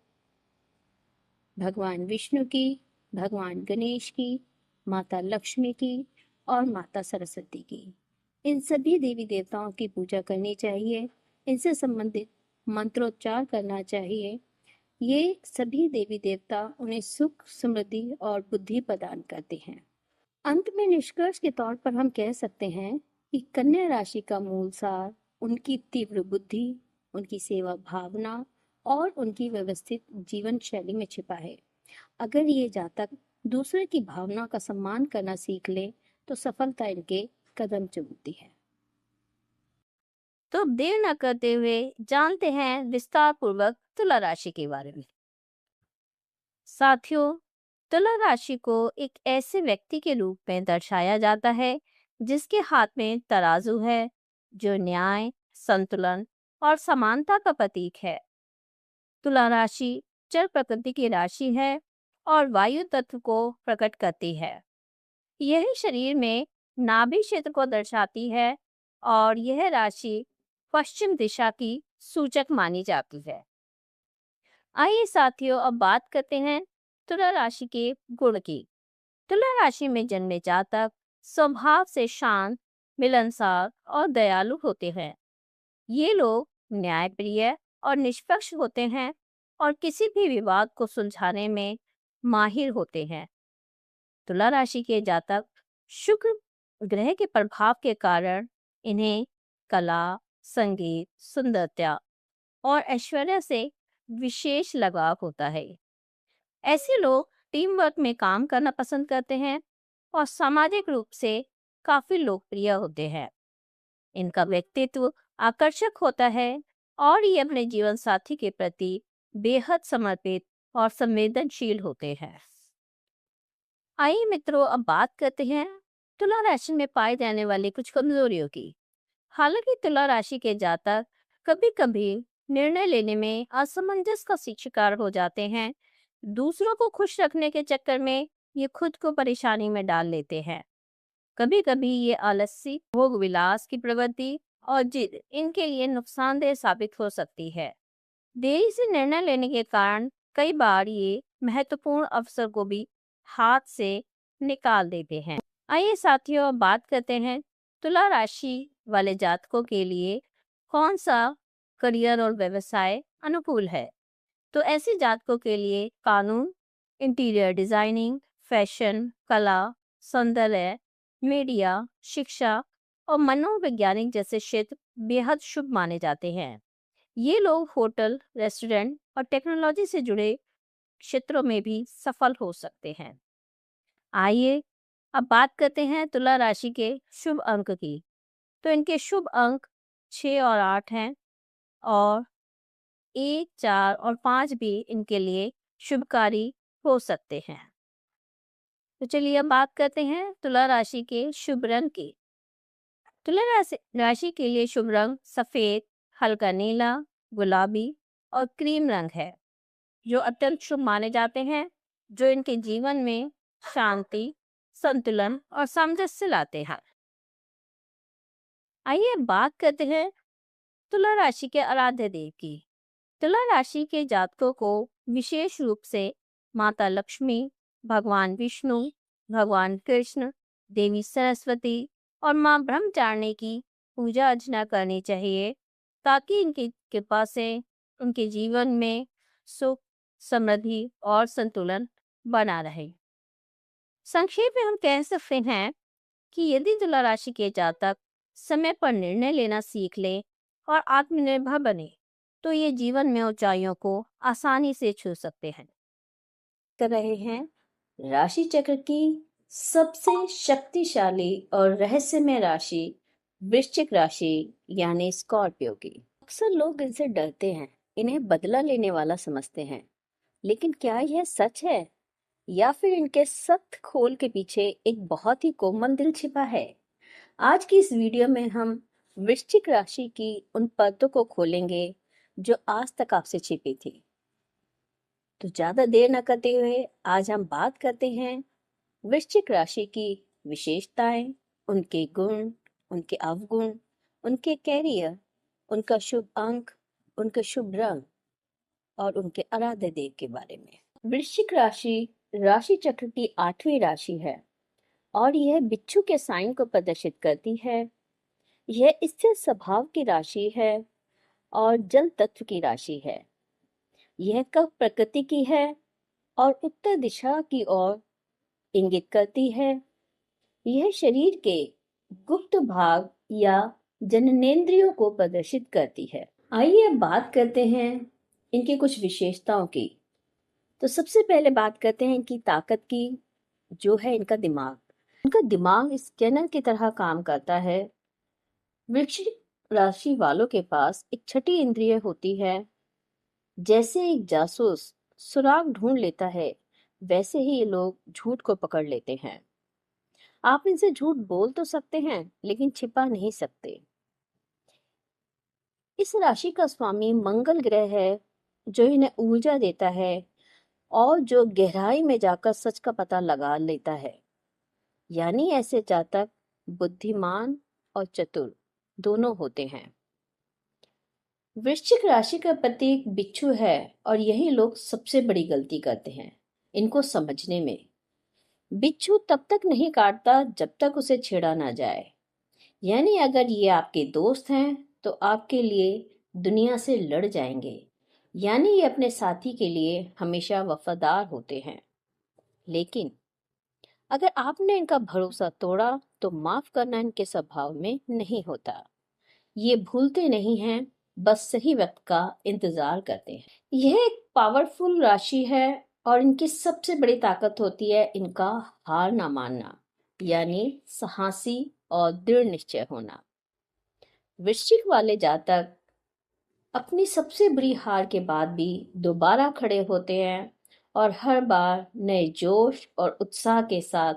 भगवान विष्णु की, भगवान गणेश की, माता लक्ष्मी की और माता सरस्वती की, इन सभी देवी देवताओं की पूजा करनी चाहिए। इनसे संबंधित मंत्रोच्चार करना चाहिए। ये सभी देवी देवता उन्हें सुख, समृद्धि और बुद्धि प्रदान करते हैं। अंत में निष्कर्ष के तौर पर हम कह सकते हैं कि कन्या राशि का मूल सार उनकी तीव्र बुद्धि, उनकी सेवा भावना और उनकी व्यवस्थित जीवन शैली में छिपा है। अगर ये जातक दूसरे की भावना का सम्मान करना सीख ले तो सफलता इनके कदम चूमती है। तो अब देर न करते हुए जानते हैं विस्तार पूर्वक तुला राशि के बारे में। साथियों, तुला राशि को एक ऐसे व्यक्ति के रूप में दर्शाया जाता है जिसके हाथ में तराजू है, जो न्याय, संतुलन और समानता का प्रतीक है। तुला राशि जल प्रकृति की राशि है और वायु तत्व को प्रकट करती है। यह शरीर में नाभि क्षेत्र को दर्शाती है और यह राशि पश्चिम दिशा की सूचक मानी जाती है। आइए साथियों, अब बात करते हैं तुला राशि के गुण की। तुला राशि में जन्मे जातक स्वभाव से शांत, मिलनसार और दयालु होते हैं। ये लोग न्यायप्रिय और निष्पक्ष होते हैं और किसी भी विवाद को सुलझाने में माहिर होते हैं। तुला राशि के जातक शुक्र ग्रह के प्रभाव के कारण इन्हें कला, संगीत, सुंदरता और ऐश्वर्य से विशेष लगाव होता है। ऐसे लोग टीम वर्क में काम करना पसंद करते हैं और सामाजिक रूप से काफी लोकप्रिय होते हैं। इनका व्यक्तित्व आकर्षक होता है और ये अपने जीवन साथी के प्रति बेहद समर्पित और संवेदनशील होते हैं। आइए मित्रों, अब बात करते हैं तुला राशि में पाए जाने वाली कुछ कमजोरियों की। हालांकि तुला राशि के जातक कभी कभी निर्णय लेने में असमंजस का शिकार हो जाते हैं। दूसरों को खुश रखने के चक्कर में ये खुद को परेशानी में डाल लेते हैं। कभी कभी ये आलसी, भोग विलास की प्रवृत्ति और जिद इनके लिए नुकसानदेह साबित हो सकती है। देरी से निर्णय लेने के कारण कई बार ये महत्वपूर्ण अवसर को भी हाथ से निकाल देते हैं। आइए साथियों, अब बात करते हैं तुला राशि वाले जातकों के लिए कौन सा करियर और व्यवसाय अनुकूल है। तो ऐसे जातकों के लिए कानून, इंटीरियर डिजाइनिंग, फैशन, कला, सौंदर्य, मीडिया, शिक्षा और मनोवैज्ञानिक जैसे क्षेत्र बेहद शुभ माने जाते हैं। ये लोग होटल, रेस्टोरेंट और टेक्नोलॉजी से जुड़े क्षेत्रों में भी सफल हो सकते हैं। आइए अब बात करते हैं तुला राशि के शुभ अंक की। तो इनके शुभ अंक 6 और 8 हैं और 1, 4 और 5 भी इनके लिए शुभकारी हो सकते हैं। तो चलिए अब बात करते हैं तुला राशि के शुभ रंग की। तुला राशि के लिए शुभ रंग सफेद, हल्का नीला, गुलाबी और क्रीम रंग है, जो अत्यंत शुभ माने जाते हैं, जो इनके जीवन में शांति, संतुलन और सामंजस्य लाते हैं। आइए अब बात करते हैं तुला राशि के आराध्य देव की। तुला राशि के जातकों को विशेष रूप से माता लक्ष्मी, भगवान विष्णु, भगवान कृष्ण, देवी सरस्वती और माँ ब्रह्मचारिणी की पूजा अर्चना करनी चाहिए, ताकि इनकी कृपा से उनके जीवन में सुख, समृद्धि और संतुलन बना रहे। संक्षेप में हम कह सकते हैं कि यदि तुला राशि के जातक समय पर निर्णय लेना सीख ले और आत्मनिर्भर बने, तो ये जीवन में ऊंचाइयों को आसानी से छू सकते हैं। कर रहे हैं राशि चक्र की सबसे शक्तिशाली और रहस्यमय राशि वृश्चिक राशि यानी स्कॉर्पियो की। अक्सर लोग इनसे डरते हैं, इन्हें बदला लेने वाला समझते हैं, लेकिन क्या यह सच है या फिर इनके सख्त खोल के पीछे एक बहुत ही कोमल दिल छिपा है? आज की इस वीडियो में हम वृश्चिक राशि की उन परतों को खोलेंगे जो आज तक आपसे छिपी थी। तो ज्यादा देर न करते हुए आज हम बात करते हैं वृश्चिक राशि की विशेषताएं, उनके गुण, उनके अवगुण, उनके कैरियर, उनका शुभ अंक, उनका शुभ रंग और उनके आराध्य देव के बारे में। वृश्चिक राशि राशि चक्र की 8वीं राशि है और यह बिच्छू के साइन को प्रदर्शित करती है। यह स्थिर स्वभाव की राशि है और जल तत्व की राशि है। यह कफ प्रकृति की है और उत्तर दिशा की ओर इंगित करती है। यह शरीर के गुप्त भाग या जननेंद्रियों को प्रदर्शित करती है। आइए अब बात करते हैं इनकी कुछ विशेषताओं की। तो सबसे पहले बात करते हैं इनकी ताकत की, जो है इनका दिमाग। इनका दिमाग स्कैनर की तरह काम करता है। वृश्चिक राशि वालों के पास एक छठी इंद्रिय होती है। जैसे एक जासूस सुराग ढूंढ लेता है, वैसे ही ये लोग झूठ को पकड़ लेते हैं। आप इनसे झूठ बोल तो सकते हैं, लेकिन छिपा नहीं सकते। इस राशि का स्वामी मंगल ग्रह है, जो इन्हें ऊर्जा देता है और जो गहराई में जाकर सच का पता लगा लेता है। यानी ऐसे जातक बुद्धिमान और चतुर दोनों होते हैं। वृश्चिक राशि का प्रतीक बिच्छू है, और यही लोग सबसे बड़ी गलती करते हैं इनको समझने में। बिच्छू तब तक नहीं काटता जब तक उसे छेड़ा ना जाए। यानी अगर ये आपके दोस्त हैं तो आपके लिए दुनिया से लड़ जाएंगे। यानी ये अपने साथी के लिए हमेशा वफादार होते हैं। लेकिन अगर आपने इनका भरोसा तोड़ा तो माफ करना इनके स्वभाव में नहीं होता। ये भूलते नहीं हैं, बस सही वक्त का इंतजार करते हैं। यह एक पावरफुल राशि है, और इनकी सबसे बड़ी ताकत होती है इनका हार ना मानना, यानी साहसी और दृढ़ निश्चय होना। वृश्चिक वाले जातक अपनी सबसे बुरी हार के बाद भी दोबारा खड़े होते हैं, और हर बार नए जोश और उत्साह के साथ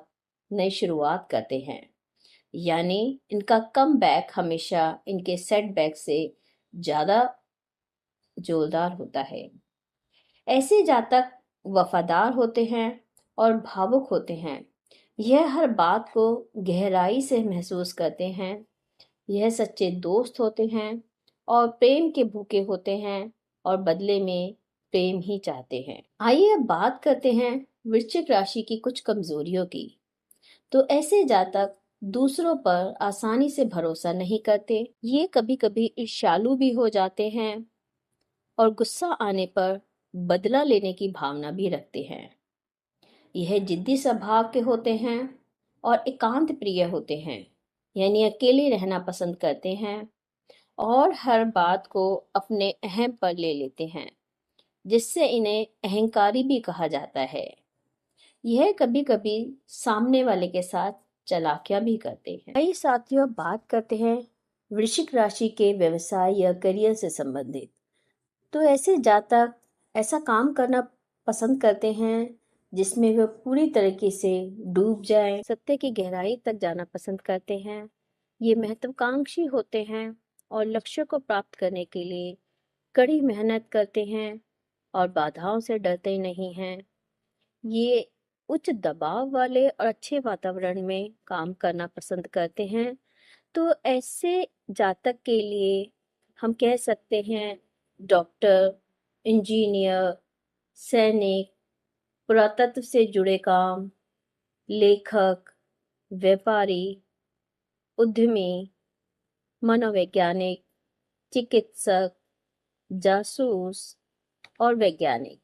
नई शुरुआत करते हैं। यानी इनका कम बैक हमेशा इनके सेटबैक से ज्यादा जोरदार होता है। ऐसे जातक वफादार होते हैं और भावुक होते हैं। यह हर बात को गहराई से महसूस करते हैं। यह सच्चे दोस्त होते हैं और प्रेम के भूखे होते हैं, और बदले में प्रेम ही चाहते हैं। आइए अब बात करते हैं वृश्चिक राशि की कुछ कमजोरियों की। तो ऐसे जातक दूसरों पर आसानी से भरोसा नहीं करते। ये कभी कभी ईर्ष्यालु भी हो जाते हैं, और गुस्सा आने पर बदला लेने की भावना भी रखते हैं। यह जिद्दी स्वभाव के होते हैं और एकांत प्रिय होते हैं। यानी अकेले रहना पसंद करते हैं, और हर बात को अपने अहम पर ले लेते हैं, जिससे इन्हें अहंकारी भी कहा जाता है। यह कभी कभी सामने वाले के साथ चालाकियां भी करते हैं। कई साथियों, बात करते हैं वृश्चिक राशि के व्यवसाय या करियर से संबंधित। तो ऐसे जातक ऐसा काम करना पसंद करते हैं जिसमें वे पूरी तरीके से डूब जाएं, सत्य की गहराई तक जाना पसंद करते हैं। ये महत्वाकांक्षी होते हैं और लक्ष्य को प्राप्त करने के लिए कड़ी मेहनत करते हैं, और बाधाओं से डरते नहीं हैं। ये उच्च दबाव वाले और अच्छे वातावरण में काम करना पसंद करते हैं। तो ऐसे जातक के लिए हम कह सकते हैं डॉक्टर, इंजीनियर, सैनिक, पुरातत्व से जुड़े काम, लेखक, व्यापारी, उद्यमी, मनोवैज्ञानिक, चिकित्सक, जासूस और वैज्ञानिक,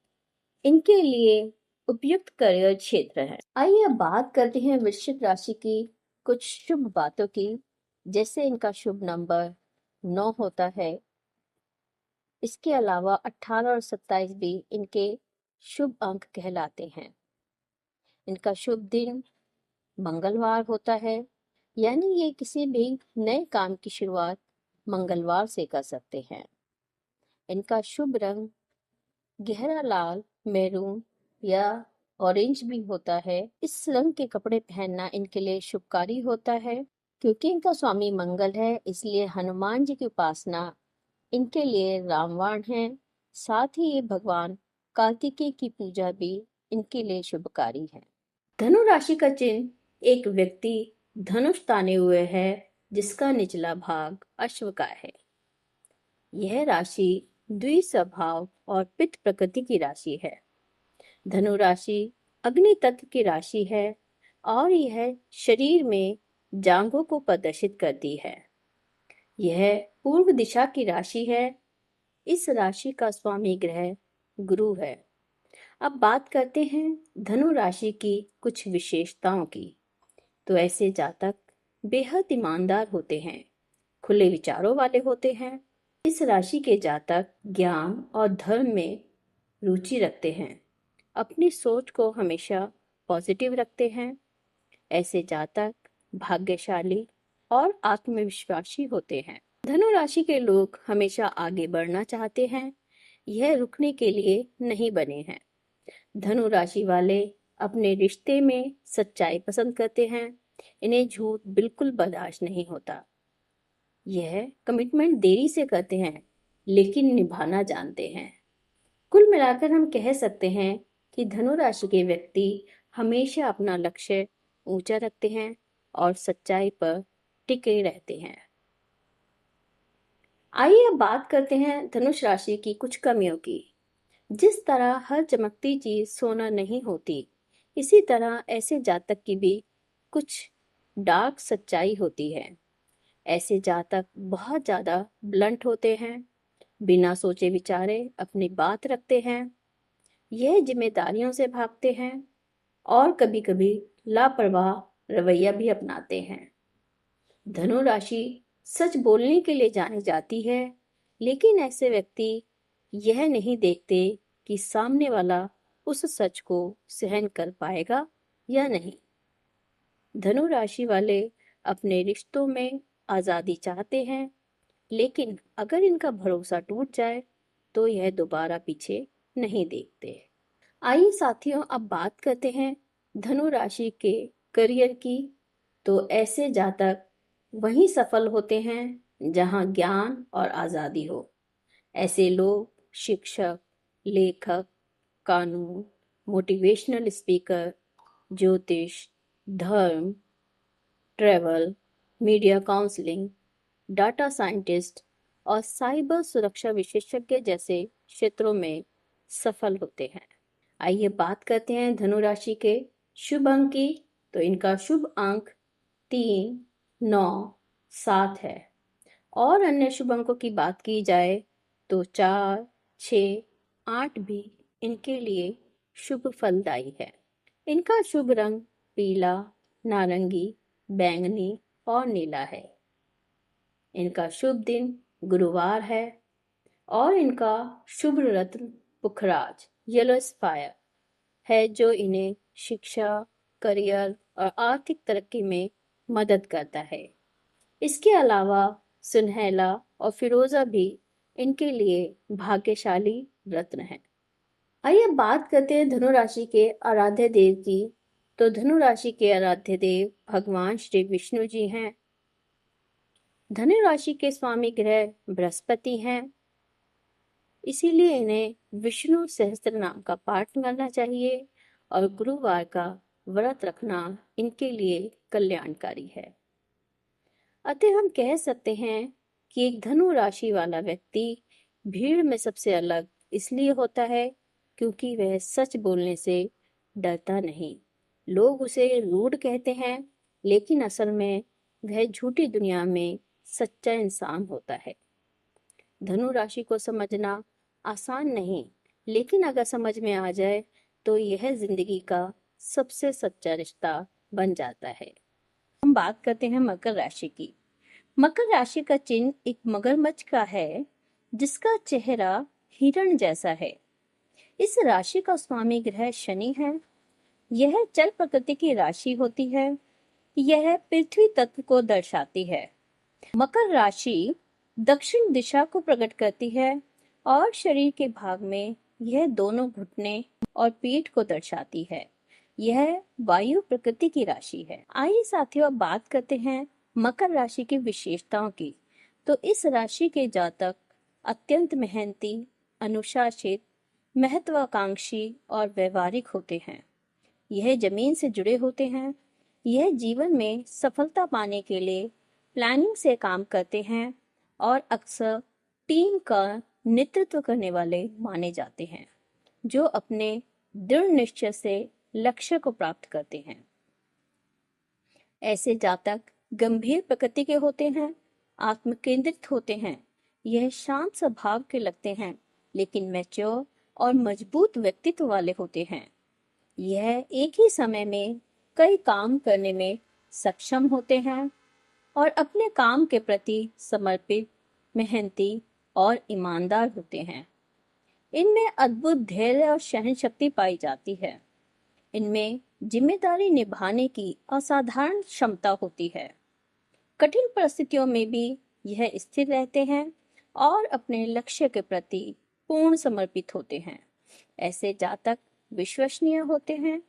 इनके लिए उपयुक्त करियर क्षेत्र है। आइए अब बात करते हैं वृश्चिक राशि की कुछ शुभ बातों की। जैसे इनका शुभ नंबर 9 होता है। इसके अलावा 18 और 27 भी इनके शुभ अंक कहलाते हैं। इनका शुभ दिन मंगलवार होता है। यानी ये किसी भी नए काम की शुरुआत मंगलवार से कर सकते हैं। इनका शुभ रंग गहरा लाल, मैरून या ऑरेंज भी होता है। इस रंग के कपड़े पहनना इनके लिए शुभकारी होता है। क्योंकि इनका स्वामी मंगल है, इसलिए हनुमान जी की उपासना इनके लिए रामबाण है। साथ ही ये भगवान कार्तिकेय की पूजा भी इनके लिए शुभकारी है। धनु राशि का चिन्ह एक व्यक्ति धनुष ताने हुए है, जिसका निचला भाग अश्व का है। यह राशि द्विस्वभाव और पित्त प्रकृति की राशि है। धनु राशि अग्नि तत्व की राशि है, और यह शरीर में जांघों को प्रदर्शित करती है। यह पूर्व दिशा की राशि है। इस राशि का स्वामी ग्रह गुरु है। अब बात करते हैं धनु राशि की कुछ विशेषताओं की। तो ऐसे जातक बेहद ईमानदार होते हैं, खुले विचारों वाले होते हैं। इस राशि के जातक ज्ञान और धर्म में रुचि रखते हैं, अपनी सोच को हमेशा पॉजिटिव रखते हैं। ऐसे जातक भाग्यशाली और आत्मविश्वासी होते हैं। धनु राशि के लोग हमेशा आगे बढ़ना चाहते हैं, यह रुकने के लिए नहीं बने हैं। धनु राशि वाले अपने रिश्ते में सच्चाई पसंद करते हैं, इन्हें झूठ बिल्कुल बर्दाश्त नहीं होता। यह कमिटमेंट देरी से करते हैं लेकिन निभाना जानते हैं। कुल मिलाकर हम कह सकते हैं कि धनु राशि के व्यक्ति हमेशा अपना लक्ष्य ऊंचा रखते हैं और सच्चाई पर टिके रहते हैं। आइए अब बात करते हैं धनुष राशि की कुछ कमियों की। जिस तरह हर चमकती चीज सोना नहीं होती, इसी तरह ऐसे जातक की भी कुछ डार्क सच्चाई होती है। ऐसे जातक बहुत ज्यादा ब्लंट होते हैं, बिना सोचे विचारे अपनी बात रखते हैं, यह जिम्मेदारियों से भागते हैं और कभी कभी लापरवाह रवैया भी अपनाते हैं। धनु राशि सच बोलने के लिए जानी जाती है, लेकिन ऐसे व्यक्ति यह नहीं देखते कि सामने वाला उस सच को सहन कर पाएगा या नहीं। धनु राशि वाले अपने रिश्तों में आजादी चाहते हैं, लेकिन अगर इनका भरोसा टूट जाए तो यह दोबारा पीछे नहीं देखते। आइए साथियों, अब बात करते हैं धनु राशि के करियर की। तो ऐसे जातक वहीं सफल होते हैं जहां ज्ञान और आजादी हो। ऐसे लोग शिक्षक, लेखक, कानून, मोटिवेशनल स्पीकर, ज्योतिष, धर्म, travel, media counselling, data scientist और साइबर सुरक्षा विशेषज्ञ जैसे क्षेत्रों में सफल होते हैं। आइए बात करते हैं धनु राशि के शुभ अंक की। तो इनका शुभ अंक 3, 9, 7 है। और अन्य शुभ अंकों की बात की जाए तो 4, 6, 8 भी इनके लिए शुभ फलदायी है। इनका शुभ रंग पीला, नारंगी, बैंगनी और नीला है। इनका शुभ दिन गुरुवार है और इनका शुभ रत्न पुखराज येलो स्पायर है, जो इन्हें शिक्षा, करियर और आर्थिक तरक्की में मदद करता है। इसके अलावा सुनहला और फिरोजा भी इनके लिए भाग्यशाली रत्न है। आइए बात करते हैं धनु राशि के आराध्य देव की। तो धनु राशि के आराध्य देव भगवान श्री विष्णु जी हैं। धनु राशि के स्वामी ग्रह बृहस्पति हैं, इसीलिए इन्हें विष्णु सहस्त्र नाम का पाठ करना चाहिए और गुरुवार का व्रत रखना इनके लिए कल्याणकारी है। अतः हम कह सकते हैं कि एक धनु राशि वाला व्यक्ति भीड़ में सबसे अलग इसलिए होता है क्योंकि वह सच बोलने से डरता नहीं। लोग उसे रूड कहते हैं, लेकिन असल में वह झूठी दुनिया में सच्चा इंसान होता है। धनु राशि को समझना आसान नहीं, लेकिन अगर समझ में आ जाए तो यह जिंदगी का सबसे सच्चा रिश्ता बन जाता है। हम बात करते हैं मकर राशि की। मकर राशि का चिन्ह एक मगरमच्छ का है, जिसका चेहरा हिरण जैसा है। इस राशि का स्वामी ग्रह शनि है। यह जल प्रकृति की राशि होती है। यह पृथ्वी तत्व को दर्शाती है। मकर राशि दक्षिण दिशा को प्रकट करती है और शरीर के भाग में यह दोनों घुटने और पीठ को दर्शाती है। यह वायु प्रकृति की राशि है। आइए साथियों, अब बात करते हैं मकर राशि की विशेषताओं की। तो इस राशि के जातक अत्यंत मेहनती, अनुशासित, महत्वाकांक्षी और व्यवहारिक होते हैं। यह जमीन से जुड़े होते हैं। यह जीवन में सफलता पाने के लिए प्लानिंग से काम करते हैं और अक्सर टीम का नेतृत्व करने वाले माने जाते हैं, जो अपने दृढ़ निश्चय से लक्ष्य को प्राप्त करते हैं। ऐसे जातक गंभीर प्रकृति के होते हैं, आत्मकेंद्रित होते हैं। यह शांत स्वभाव के लगते हैं, लेकिन मैच्योर और मजबूत व्यक्तित्व वाले होते हैं। यह एक ही समय में कई काम करने में सक्षम होते हैं और अपने काम के प्रति समर्पित, मेहनती और ईमानदार होते हैं। इनमें अद्भुत धैर्य और सहन शक्ति पाई जाती है। इनमें जिम्मेदारी निभाने की असाधारण क्षमता होती है। कठिन परिस्थितियों में भी यह स्थिर रहते हैं और अपने लक्ष्य के प्रति पूर्ण समर्पित होते हैं। ऐसे जातक विश्वसनीय होते हैं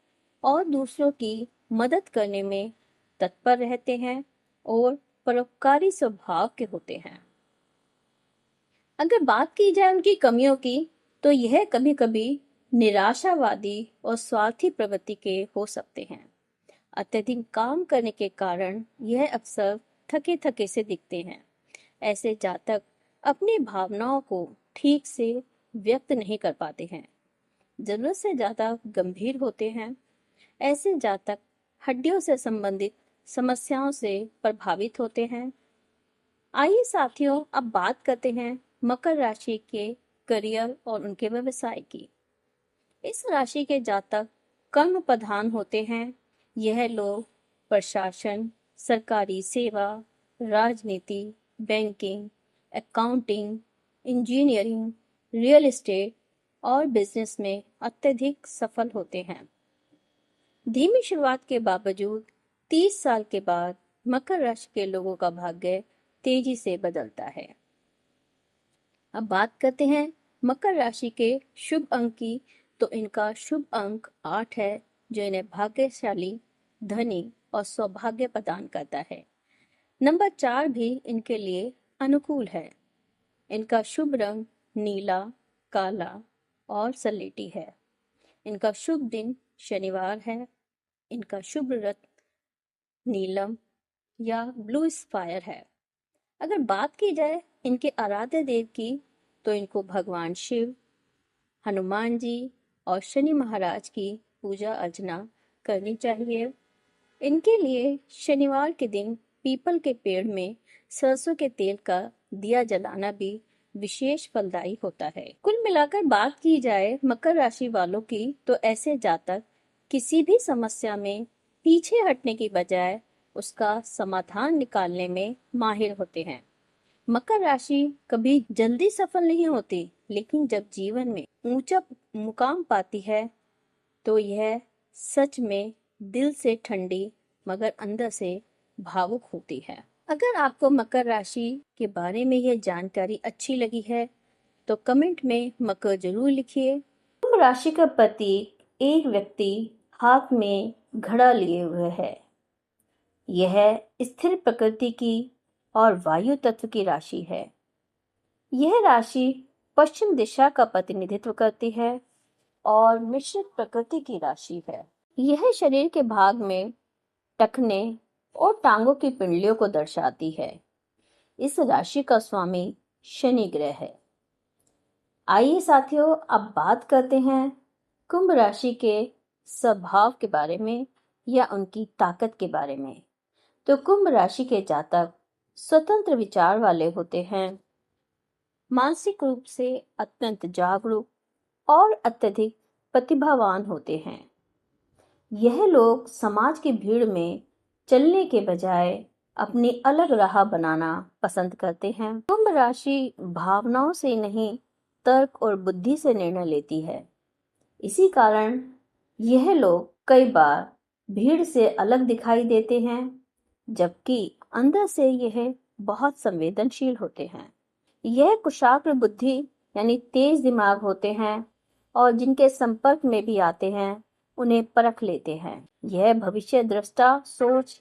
और दूसरों की मदद करने में तत्पर रहते हैं और परोपकारी स्वभाव के होते हैं। अगर बात की जाए उनकी कमियों की, तो यह कभी कभी निराशावादी और स्वार्थी प्रवृत्ति के हो सकते हैं। अत्यधिक काम करने के कारण यह अक्सर थके थके से दिखते हैं। ऐसे जातक अपनी भावनाओं को ठीक से व्यक्त नहीं कर पाते हैं, जरूरत से ज्यादा गंभीर होते हैं। ऐसे जातक हड्डियों से संबंधित समस्याओं से प्रभावित होते हैं। आइए साथियों, अब बात करते हैं मकर राशि के करियर और उनके व्यवसाय की। इस राशि के जातक कर्म प्रधान होते हैं। यह लोग प्रशासन, सरकारी सेवा, राजनीति, banking, accounting, engineering, real estate और बिजनेस में अत्यधिक सफल होते हैं। धीमी शुरुआत के बावजूद 30 साल के बाद मकर राशि के लोगों का भाग्य तेजी से बदलता है। अब बात करते हैं मकर राशि के शुभ अंक की। तो इनका शुभ अंक 8 है, जो इन्हें भाग्यशाली, धनी और सौभाग्य प्रदान करता है। नंबर 4 भी इनके लिए अनुकूल है। इनका शुभ रंग नीला, काला और सलेटी है। इनका शुभ दिन शनिवार है। इनका शुभ रत्न नीलम या ब्लू स्फायर है। अगर बात की जाए इनके आराध्य देव की, तो इनको भगवान शिव, हनुमान जी और शनि महाराज की पूजा अर्चना करनी चाहिए। इनके लिए शनिवार के दिन पीपल के पेड़ में सरसों के तेल का दिया जलाना भी विशेष फलदायी होता है। कुल मिलाकर बात की जाए मकर राशि वालों की, तो ऐसे जातक किसी भी समस्या में पीछे हटने की बजाय उसका समाधान निकालने में माहिर होते हैं। मकर राशि कभी जल्दी सफल नहीं होती, लेकिन जब जीवन में ऊंचा मुकाम पाती है, तो यह सच में दिल से ठंडी मगर अंदर से भावुक होती है। अगर आपको मकर राशि के बारे में यह जानकारी अच्छी लगी है, तो कमेंट में मकर जरूर लिखिए। कुंभ राशि का प्रतीक एक व्यक्ति हाथ में घड़ा लिए हुए है। यह स्थिर प्रकृति की और वायु तत्व की राशि है। यह राशि पश्चिम दिशा का प्रतिनिधित्व करती है और मिश्रित प्रकृति की राशि है। यह शरीर के भाग में टखने और टांगों की पिंडलियों को दर्शाती है। इस राशि का स्वामी शनि ग्रह है। आइए साथियों, अब बात करते हैं कुंभ राशि के स्वभाव के बारे में या उनकी ताकत के बारे में। तो कुंभ राशि के जातक स्वतंत्र विचार वाले होते हैं, मानसिक रूप से अत्यंत जागरूक और अत्यधिक प्रतिभावान होते हैं। यह लोग समाज की भीड़ में चलने के बजाय अपनी अलग राह बनाना पसंद करते हैं। कुंभ राशि भावनाओं से नहीं, तर्क और बुद्धि से निर्णय लेती है। इसी कारण यह लोग कई बार भीड़ से अलग दिखाई देते हैं, जबकि अंदर से यह बहुत संवेदनशील होते हैं। यह कुशाग्र बुद्धि यानी तेज दिमाग होते हैं और जिनके संपर्क में भी आते हैं उन्हें परख लेते हैं। यह भविष्य दृष्टा सोच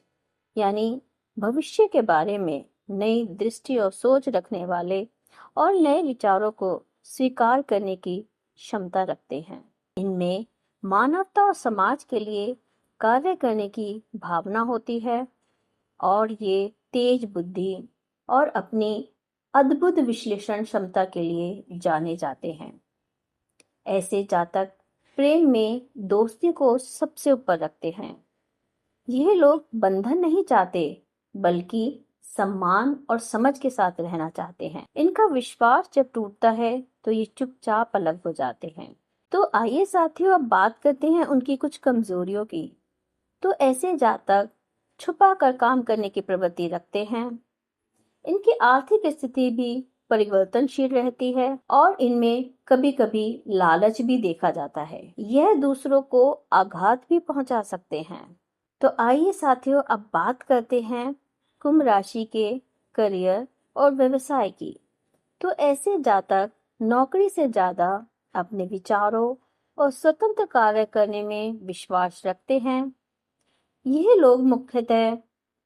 यानी भविष्य के बारे में नई दृष्टि और सोच रखने वाले और नए विचारों को स्वीकार करने की क्षमता रखते हैं। इनमें मानवता और समाज के लिए कार्य करने की भावना होती है और ये तेज बुद्धि और अपनी अद्भुत विश्लेषण क्षमता के लिए जाने जाते हैं। ऐसे जातक प्रेम में दोस्ती को सबसे ऊपर रखते हैं। यह लोग बंधन नहीं चाहते, बल्कि सम्मान और समझ के साथ रहना चाहते हैं। इनका विश्वास जब टूटता है तो ये चुपचाप अलग हो जाते हैं। तो आइए साथियों, अब बात करते हैं उनकी कुछ कमजोरियों की। तो ऐसे जातक छुपा कर काम करने की प्रवृत्ति रखते हैं। इनकी आर्थिक स्थिति भी परिवर्तनशील रहती है और इनमें कभी कभी लालच भी देखा जाता है। यह दूसरों को आघात भी पहुंचा सकते हैं। तो आइए साथियों, अब बात करते हैं कुंभ राशि के करियर और व्यवसाय की। तो ऐसे जातक नौकरी से ज्यादा अपने विचारों और स्वतंत्र कार्य करने में विश्वास रखते हैं। यह लोग मुख्यतः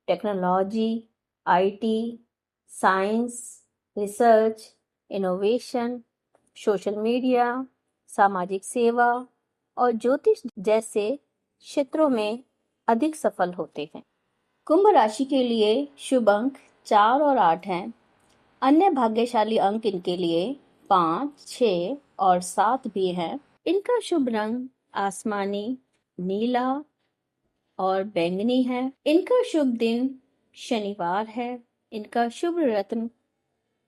technology, IT, science, research, innovation, social media, सामाजिक सेवा और ज्योतिष जैसे क्षेत्रों में अधिक सफल होते हैं। कुंभ राशि के लिए शुभ अंक 4 और 8 हैं। अन्य भाग्यशाली अंक इनके लिए 5, 6 और 7 भी हैं। इनका शुभ रंग आसमानी, नीला और बैंगनी है। इनका शुभ दिन शनिवार है। इनका शुभ रत्न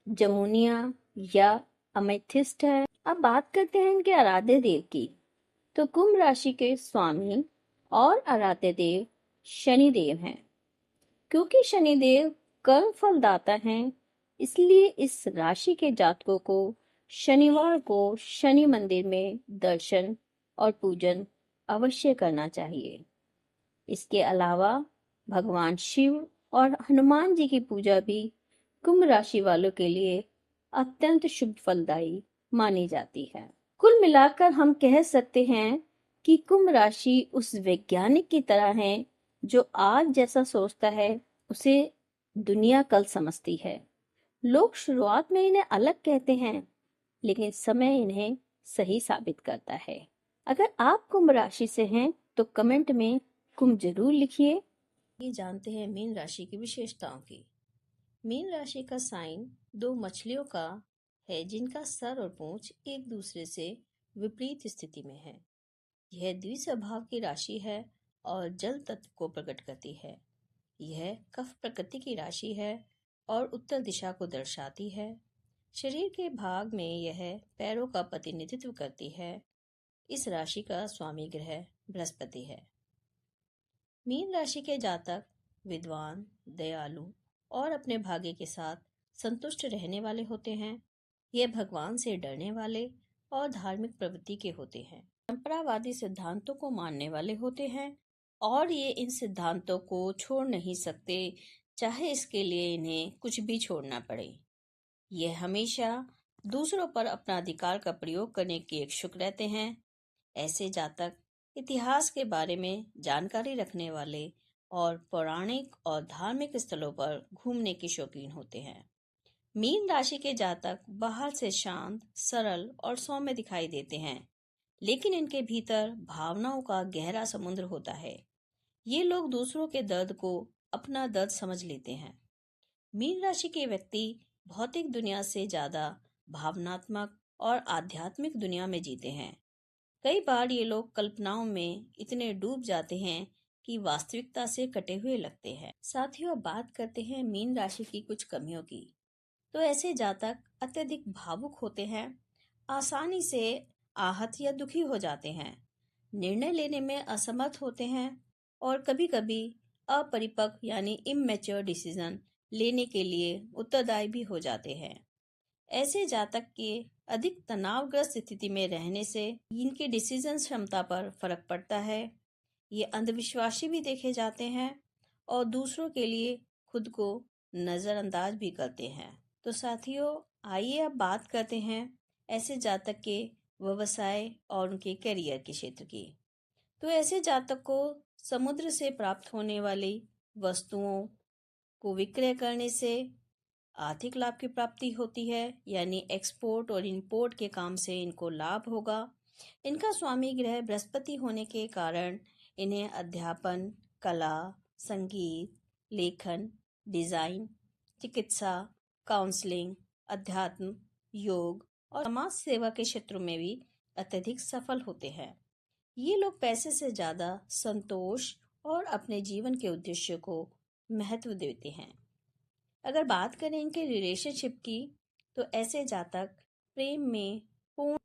जमुनिया या अमेथिस्ट है। अब बात करते हैं इनके आराध्य देव की। तो कुंभ राशि के स्वामी और आराध्य देव शनिदेव हैं। क्योंकि शनिदेव कर्म फलदाता हैं, इसलिए इस राशि के जातकों को शनिवार को शनि मंदिर में दर्शन और पूजन अवश्य करना चाहिए। इसके अलावा भगवान शिव और हनुमान जी की पूजा भी कुंभ राशि वालों के लिए अत्यंत शुभ फलदायी मानी जाती है। कुल मिलाकर हम कह सकते हैं कि कुंभ राशि उस वैज्ञानिक की तरह है जो आज जैसा सोचता है उसे दुनिया कल समझती है। लोग शुरुआत में इन्हें अलग कहते हैं, लेकिन समय इन्हें सही साबित करता है। अगर आप कुंभ राशि से हैं तो कमेंट में कुंभ जरूर लिखिए। ये जानते हैं मीन राशि की विशेषताओं की। मीन राशि का साइन दो मछलियों का है जिनका सर और पूंछ एक दूसरे से विपरीत स्थिति में है। यह द्विस्वभाव की राशि है और जल तत्व को प्रकट करती है। यह कफ प्रकृति की राशि है और उत्तर दिशा को दर्शाती है। शरीर के भाग में यह पैरों का प्रतिनिधित्व करती है। इस राशि का स्वामी ग्रह बृहस्पति है। मीन राशि के जातक विद्वान, दयालु और अपने भाग्य के साथ संतुष्ट रहने वाले होते हैं। यह भगवान से डरने वाले और धार्मिक प्रवृत्ति के होते हैं। परंपरावादी सिद्धांतों को मानने वाले होते हैं और ये इन सिद्धांतों को छोड़ नहीं सकते, चाहे इसके लिए इन्हें कुछ भी छोड़ना पड़े। यह हमेशा दूसरों पर अपना अधिकार का प्रयोग करने के इच्छुक रहते हैं। ऐसे जातक इतिहास के बारे में जानकारी रखने वाले और पौराणिक और धार्मिक स्थलों पर घूमने के शौकीन होते हैं। मीन राशि के जातक बाहर से शांत, सरल और सौम्य दिखाई देते हैं, लेकिन इनके भीतर भावनाओं का गहरा समुद्र होता है। ये लोग दूसरों के दर्द को अपना दर्द समझ लेते हैं। मीन राशि के व्यक्ति भौतिक दुनिया से ज्यादा भावनात्मक और आध्यात्मिक दुनिया में जीते हैं। कई बार ये लोग कल्पनाओं में इतने डूब जाते हैं कि वास्तविकता से कटे हुए लगते हैं। साथियों, अब बात करते हैं मीन राशि की कुछ कमियों की। तो ऐसे जातक अत्यधिक भावुक होते हैं, आसानी से आहत या दुखी हो जाते हैं, निर्णय लेने में असमर्थ होते हैं और कभी-कभी अपरिपक्व यानी इमैच्योर डिसीजन लेने के लिए उत्तरदायी भी हो जाते हैं। ऐसे जातक के अधिक तनावग्रस्त स्थिति में रहने से इनकी डिसीजन क्षमता पर फर्क पड़ता है। ये अंधविश्वासी भी देखे जाते हैं और दूसरों के लिए खुद को नजरअंदाज भी करते हैं। तो साथियों, आइए अब बात करते हैं ऐसे जातक के व्यवसाय और उनके करियर के क्षेत्र की। तो ऐसे जातक को समुद्र से प्राप्त होने वाली वस्तुओं को विक्रय करने से आर्थिक लाभ की प्राप्ति होती है, यानी एक्सपोर्ट और इंपोर्ट के काम से इनको लाभ होगा। इनका स्वामी ग्रह बृहस्पति होने के कारण इन्हें अध्यापन, कला, संगीत, लेखन, डिजाइन, चिकित्सा, काउंसलिंग, अध्यात्म, योग और समाज सेवा के क्षेत्रों में भी अत्यधिक सफल होते हैं। ये लोग पैसे से ज्यादा संतोष और अपने जीवन के उद्देश्य को महत्व देते हैं। अगर बात करें इनके रिलेशनशिप की, तो ऐसे जातक प्रेम में पूर्ण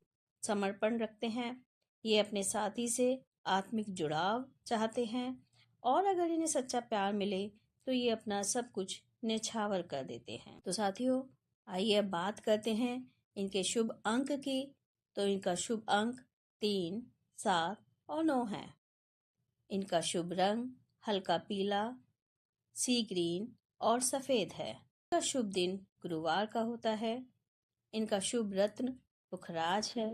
समर्पण रखते हैं। ये अपने साथी से आत्मिक जुड़ाव चाहते हैं और अगर इन्हें सच्चा प्यार मिले तो ये अपना सब कुछ न्यौछावर कर देते हैं। तो साथियों, आइए अब बात करते हैं इनके शुभ अंक की। तो इनका शुभ अंक 3, 7 और 9 है। इनका शुभ रंग हल्का पीला, सी ग्रीन और सफेद है। का शुभ दिन गुरुवार का होता है। इनका शुभ रत्न पुखराज है।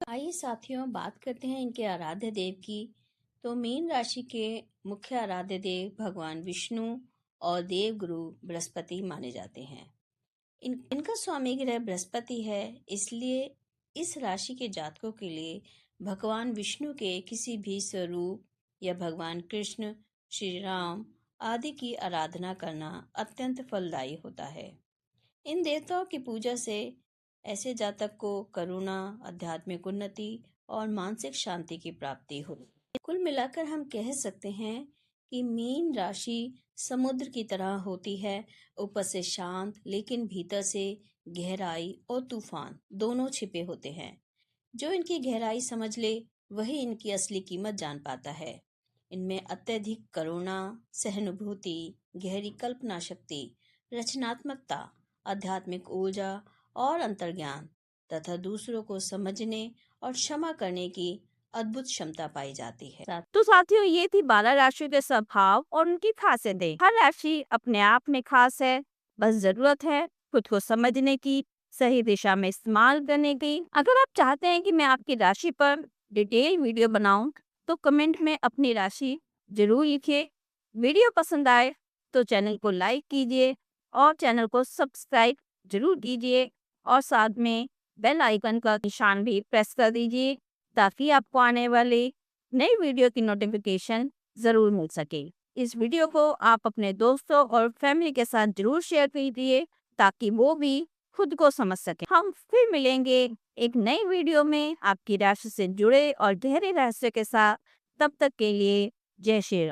आइए साथियों, बात करते हैं इनके आराध्य देव की। तो मीन राशि के मुख्य आराध्य देव भगवान विष्णु और देव गुरु बृहस्पति माने जाते हैं। इनका स्वामी ग्रह बृहस्पति है, इसलिए इस राशि के जातकों के लिए भगवान विष्णु के किसी भी स्वरूप या भगवान कृष्ण, श्री राम आदि की आराधना करना अत्यंत फलदायी होता है। इन देवताओं की पूजा से ऐसे जातक को करुणा, आध्यात्मिक उन्नति और मानसिक शांति की प्राप्ति हो। कुल मिलाकर हम कह सकते हैं कि मीन राशि समुद्र की तरह होती है, ऊपर से शांत लेकिन भीतर से गहराई और तूफान दोनों छिपे होते हैं। जो इनकी गहराई समझ ले वही इनकी असली कीमत जान पाता है। इनमें अत्यधिक करुणा, सहानुभूति, गहरी कल्पना शक्ति, रचनात्मकता, आध्यात्मिक ऊर्जा और अंतर्ज्ञान तथा दूसरों को समझने और क्षमा करने की अद्भुत क्षमता पाई जाती है। तो साथियों, ये थी 12 राशियों के स्वभाव और उनकी खासियतें। हर राशि अपने आप में खास है, बस जरूरत है खुद को समझने की, सही दिशा में इस्तेमाल करने की। अगर आप चाहते हैं कि मैं आपकी राशि पर डिटेल वीडियो बनाऊं, तो कमेंट में अपनी राशि जरूर लिखिए। वीडियो पसंद आए तो चैनल को लाइक कीजिए और चैनल को सब्सक्राइब जरूर कीजिए और साथ में बेल आइकन का निशान भी प्रेस कर दीजिए, ताकि आपको आने वाले नई वीडियो की नोटिफिकेशन ज़रूर मिल सके। इस वीडियो को आप अपने दोस्तों और फैमिली के साथ जरूर शेयर कीजिए, ताकि वो भी खुद को समझ सके। हम फिर मिलेंगे एक नई वीडियो में आपकी राशि से जुड़े और गहरे रहस्य के साथ। तब तक के लिए जय श्री राम।